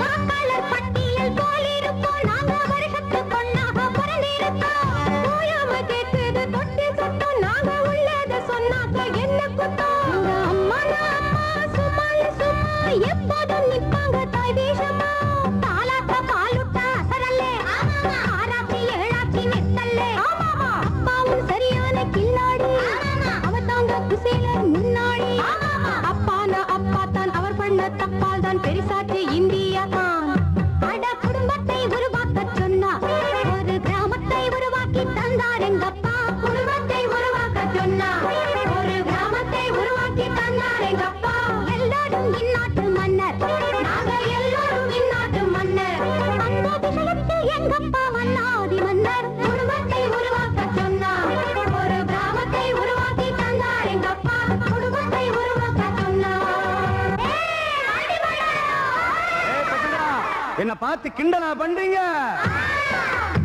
வாக்காளர் பட்டியல் போலிருப்போம் நாங்க வருஷத்துக்கு ஒண்ணாக பிறந்திருக்கோம். ஓயாம கேட்குது தொட்டி சுத்தம் நாங்க உள்ளத சொன்னாக்க என்ன குத்தம்? உங்க அம்மானா அம்மா சும்மால சும்மா எப்போதும் நிப்பாங்க தாய் தேசமா. தாலாட்ட பாலுட்ட அசரல்லே ஆராச்சி ஏழாச்சி நெத்தல்லே அப்பாவும் சரியான கில்லாடி அவதாங்க குசேலர் முன்னாடி. அப்பானா அப்பா தான் அவர் பண்ண தப்பால் தான் பெரிசாச்சு இந்தியா தான். அட குடும்பத்தை உருவாக்க சொன்னா ஒரு கிராமத்தை உருவாக்கி தந்தார் எங்கப்பா. குடும்பத்தை உருவாக்க சொன்னா ஒரு கிராமத்தை உருவாக்கி தந்தார் எங்கப்பா. எல்லாரும் இந்நாட்டு மன்னர் நாங்க எல்லாரும் இந்நாட்டு மன்னர். அந்த விஷயத்தில் எங்கப்பா மன்னாதி மன்னர். குடும்பத்தை உருவாக்க சொன்னா ஒரு கிராமத்தை உருவாக்கி தந்தார் எங்கப்பா. குடும்பத்தை உருவாக்க சொன்னா என்ன பார்த்து கிண்டனா பண்றீங்க?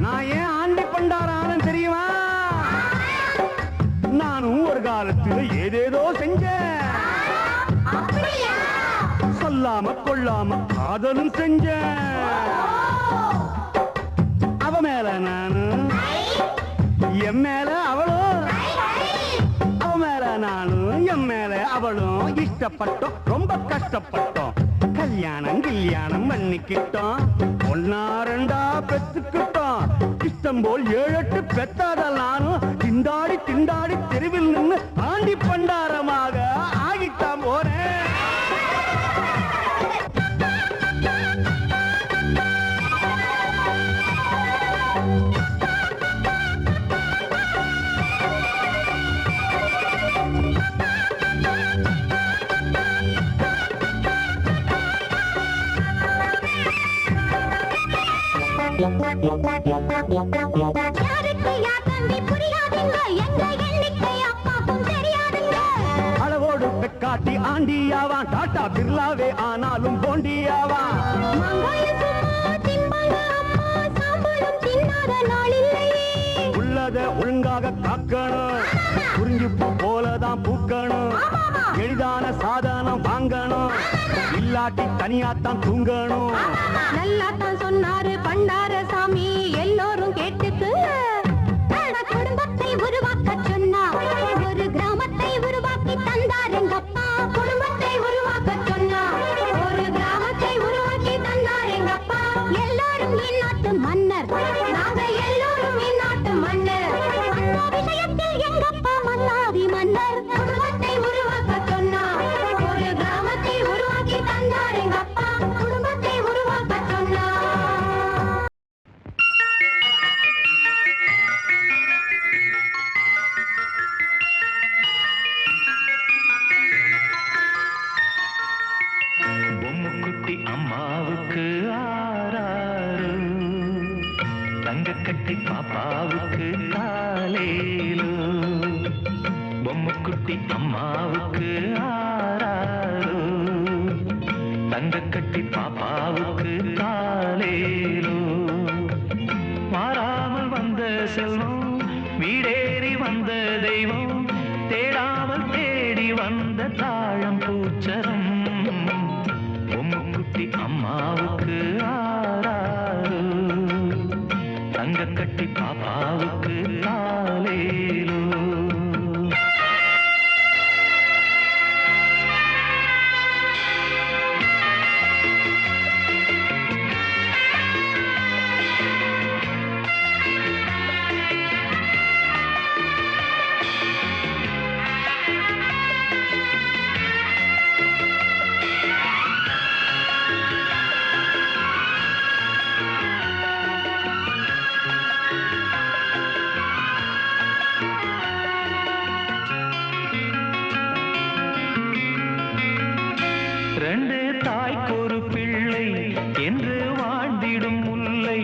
நான் ஏன் ஆண்டி பண்டாரான்னு தெரியுமா? நானும் ஒரு காலத்துல ஏதேதோ செஞ்சேன். சொல்லாம கொள்ளாம காதலும் செஞ்சேன். அவ மேல நானு என் மேல அவளும், அவ மேல நானும் என் மேல அவளும் இஷ்டப்பட்டோம், ரொம்ப கஷ்டப்பட்டோம். கல்யாணம் கல்யாணம் பண்ணிக்கிட்டோம், ஒன்னா ரெண்டா பெத்துக்கிட்டோம். இஷ்டம் போல் 7-8 பெத்தாதல் நானும் திண்டாடி திண்டாடி தெருவில் நின்று ஆண்டி பண்டாரமாக ஆகித்தான் போறேன். யாருக்கு யார் தம்பி புரியாதுங்க, எங்க எண்ணிக்கை அப்பாக்கும் தெரியாதுங்க. அளவோடு பெக்காட்டி ஆண்டியாவான், டாட்டா பிர்லாவே ஆனாலும் போண்டியாவான். மாங்காயில் சும்மா திம்பாங்க அம்மா, சாம்பலும் தின்னாத நாள் இல்லையே. உள்ளத ஒழுங்காக காக்கணும், குறிஞ்சி பூ போலதான் பூக்கணும். எளிதான சாதனம் வாங்கணும், இல்லாட்டி தனியாத்தான் தூங்கணும். நல்லாத்தான் சொன்னாரு பண்டார சாமி, எல்லோரும் கேட்டுக்குங்க. குடும்பத்தை உருவாக்க சொன்னா ஒரு கிராமத்தை உருவாக்கி தந்தார் எங்கப்பா. குடும்பத்தை உருவாக்க சொன்னா ஒரு கிராமத்தை உருவாக்கி தந்தார் எங்கப்பா. எல்லாரும் இந்நாட்டு மன்னர் நாங்க எல்லோரும் இந்நாட்டு மன்னர். அந்த விஷயத்தில் எங்கப்பா மன்னாதி மன்னர். குடும்பத்தை உருவாக்க சொன்னா ஒரு கிராமத்தை உருவாக்கி தந்தார் எங்கப்பா. குடும்பத்தை உருவாக்க சொன்னா பொம்முக்குட்டி அம்மாவுக்கு ஆராரு, தங்க கட்டி பாப்பாவுக்கு காலேலு. பொம்முக்குட்டி அம்மாவுக்கு ஆராரு, தங்க கட்டி பாப்பாவுக்கு காலேலு. மாறாமல் வந்த செல்வம், வீடேறி வந்த தெய்வம், தேடாமல் தேடி வந்த தாழம் பூச்சரம். பொம்முக்குட்டி அம்மாவுக்கு ஆராரு, தங்க கட்டி பாப்பாவுக்கு காலேலு. ரெண்டு தாய்க்கொரு பிள்ளை என்று வாழ்ந்திடும் முல்லை,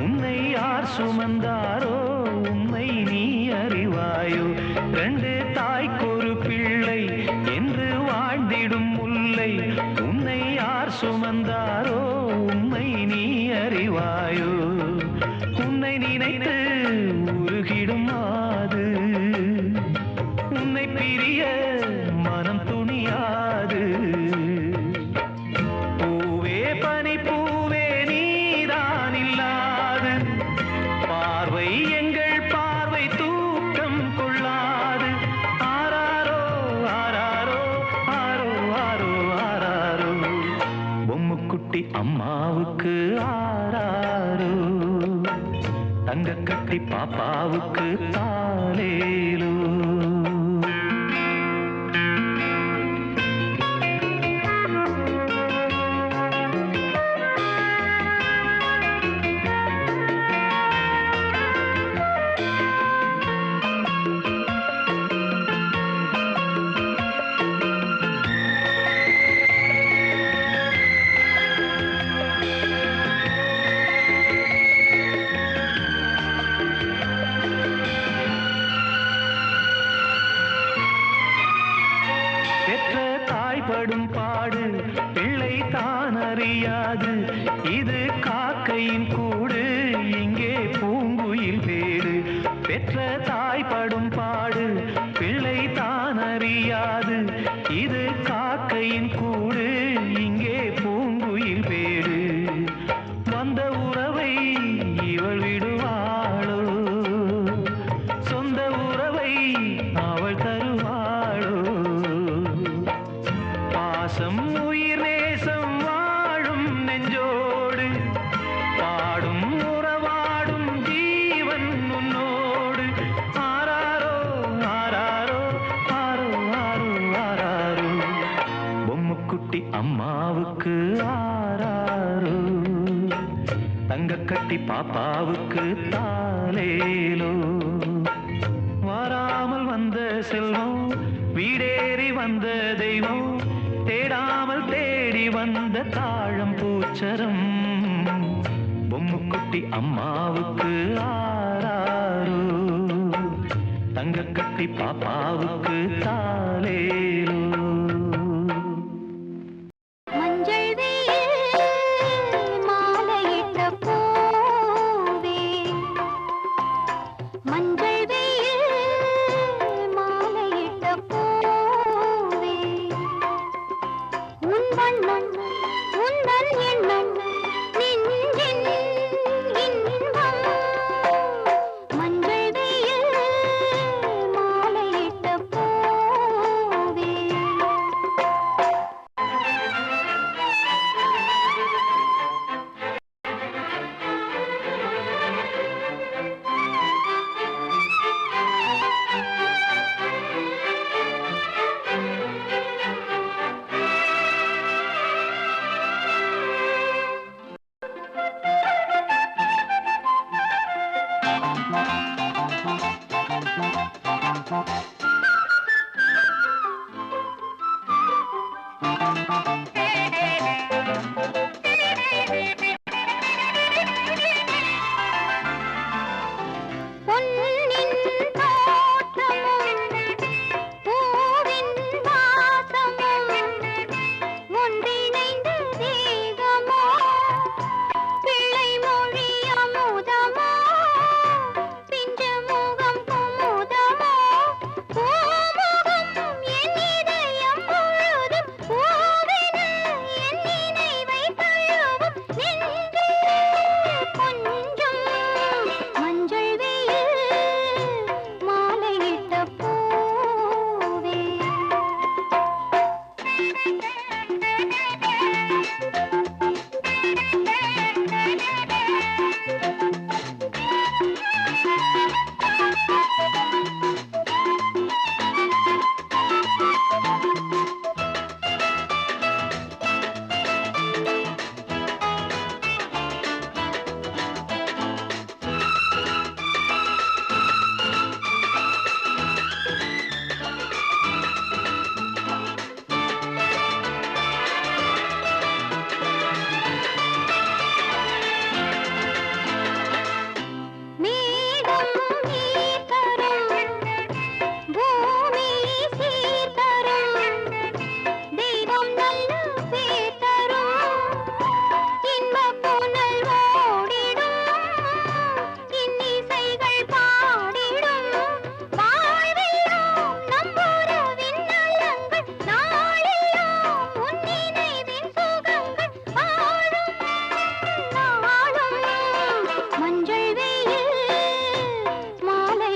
உன்னை யார் சுமந்தாரோ உண்மை நீ அறிவாயோ. ரெண்டு தாய்க்கொரு பிள்ளை என்று வாழ்ந்திடும் முல்லை, உன்னை யார் சுமந்தாரோ உண்மை நீ அறிவாயோ. உன்னை நினைத்து அம்மாவுக்கு ஆராரோ தங்க கட்டி பாப்பாவுக்கு தாலேலோ படும் பாடு பிள்ளை தான் அறியாது இது காக்கையின் கூடு இங்கே பூங்குயில் வேடு பெற்ற தாய் படும் பாடு பிள்ளை தான் அறியாது இது காக்கையின் கூடு இங்கே பூங்குயில் வேடு வந்த உறவை இவள் விடுவாளோ சொந்த உறவை அவள் தருவாளோ பாசம் உயிர் நேசம் வாழும் நெஞ்சோடு பாடும் உறவாடும் ஜீவன் உன்னோடு ஆராரோ ஆராரோ ஆரோ ஆரோ ஆராரோ பொம்முக்குட்டி அம்மாவுக்கு ஆராரோ தங்க கட்டி பாப்பாவுக்கு தாலேலோ வாராமல் வந்த செல்வம் வீடேறி வந்த தெய்வம் தேடாமல் தேடி வந்த தாழம் பூச்சரம் பொம்முக்குட்டி அம்மாவுக்கு ஆராரோ தங்க கட்டி பாப்பாவுக்கு தாலேலோ மாலை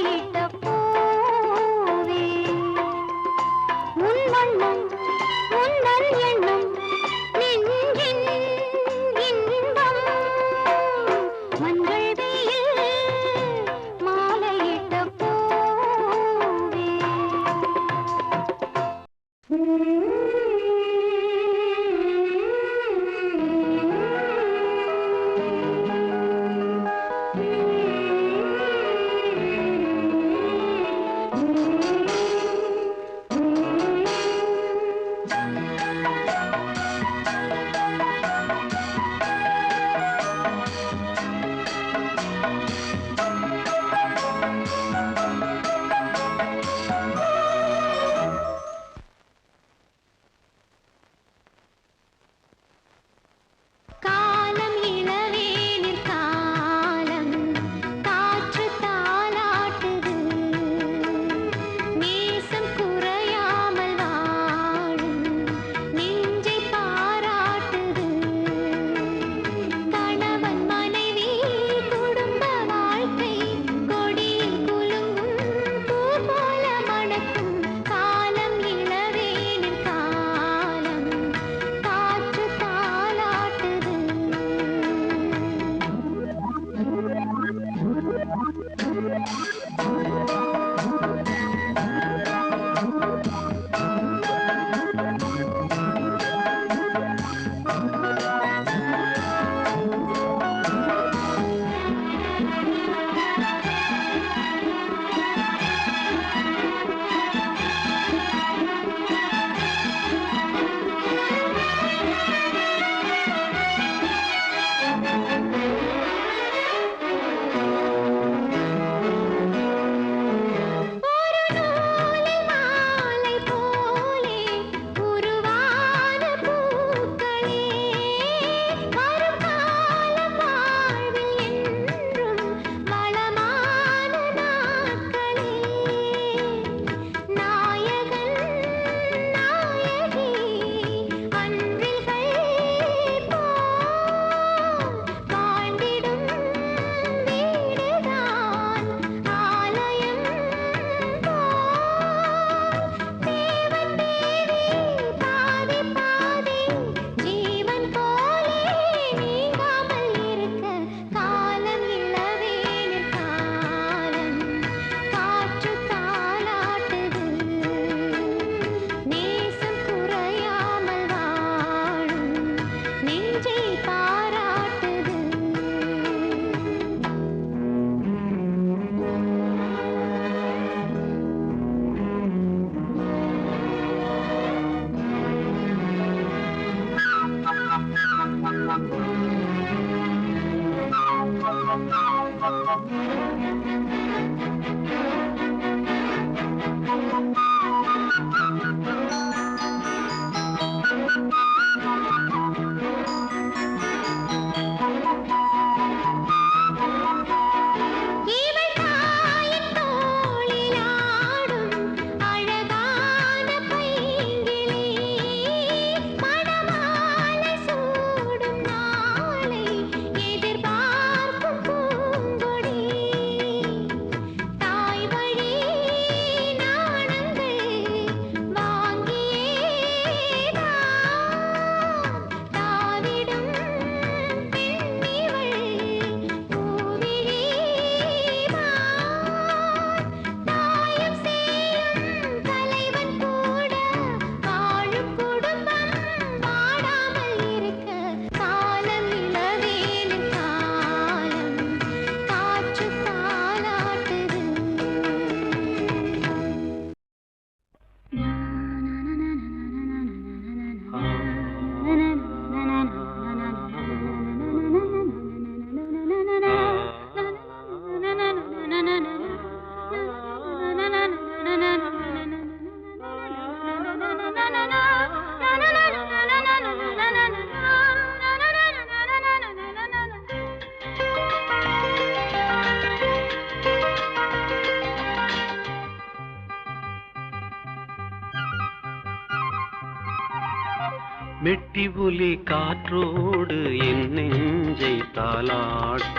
மெட்டி ஒலி காற்றோடு என் நெஞ்சை தாலாட்ட,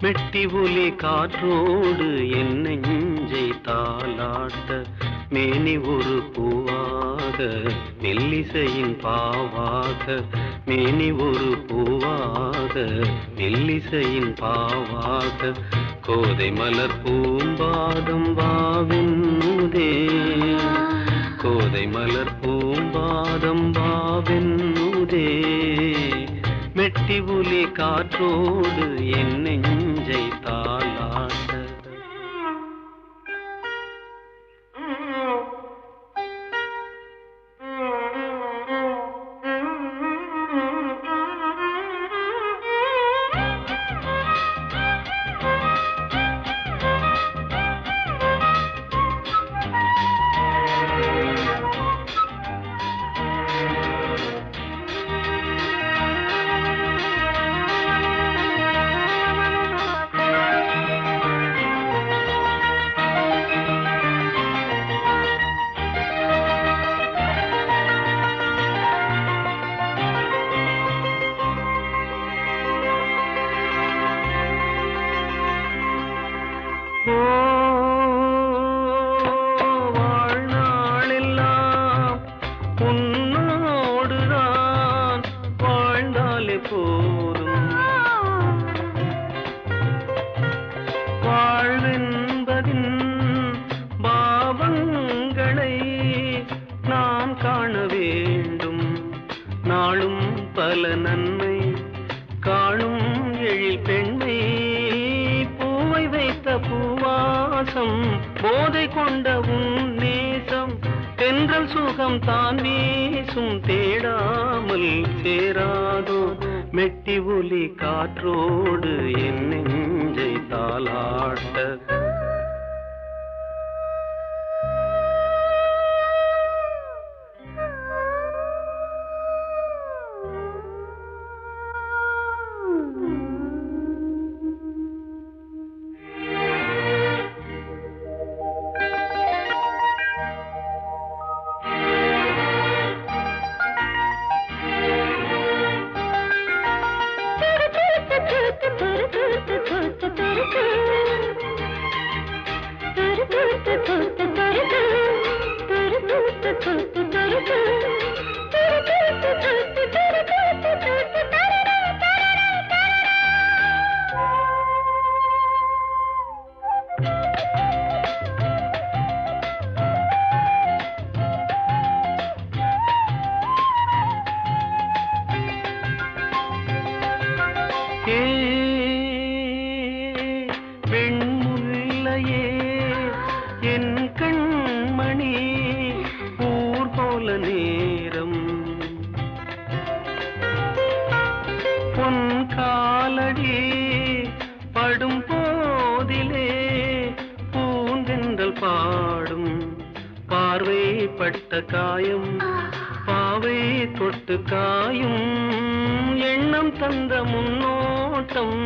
மெட்டி ஒலி காற்றோடு என் நெஞ்சை தாலாட்ட, மேனி ஒரு பூவாக மெல்லிசையின் பாவாக, மேனி ஒரு பூவாக மெல்லிசையின் பாவாக, கோதை மலர் பூம்பாதம் வாவென்னுதே, கோதை மலர் பூம்பாதம் வாவென்னுதே, மெட்டி ஒலி காற்றோடு என் நெஞ்சை தாலாட்ட. வாழ்நாளெல்லாம் உன்னோடுதான் வாழ்ந்தாலே போதும். நன்மை காணும் எழில் பெண்மை பூவை வைத்த பூவாசம் போதை கொண்ட உன் நேசம் தென்றல் சுகம் தான் வீசும் தேடாமல் சேராதோ மெட்டி ஒலி காற்றோடு என் நெஞ்சை தாலாட்ட வெண்முல்லையே என் கண்மணி ஊர் போல நேரம் பொன் காலடி படும் போதிலே பூந்தென்றல் பாடும் பார்வைப்பட்ட காயம் பாவை தொட்டு காயும் எண்ணம் தந்த முன்னோட்டம்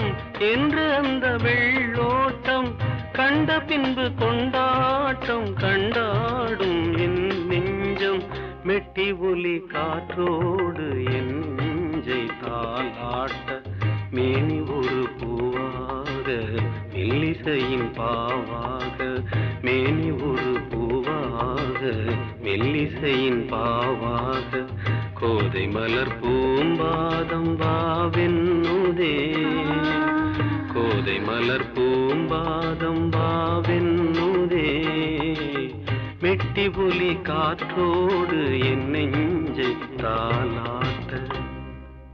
என்று அந்த வெள்ளோட்டம் கண்ட பின்பு கொண்டாட்டம் கண்டாடும் என் நெஞ்சம் மெட்டி ஒலி காற்றோடு என் நெஞ்சை தாலாட்ட மேனி ஒரு பூவாக மெல்லிசையின் பாவாக மேனி ஒரு பூவாக மெல்லிசையின் பாவாக கோதை மலர் பூம்பாதம் வாவென்னுதே கோதை மலர் பூம்பாதம் வாவென்னுதே மெட்டி ஒலி காற்றோடு என் நெஞ்சை தாளா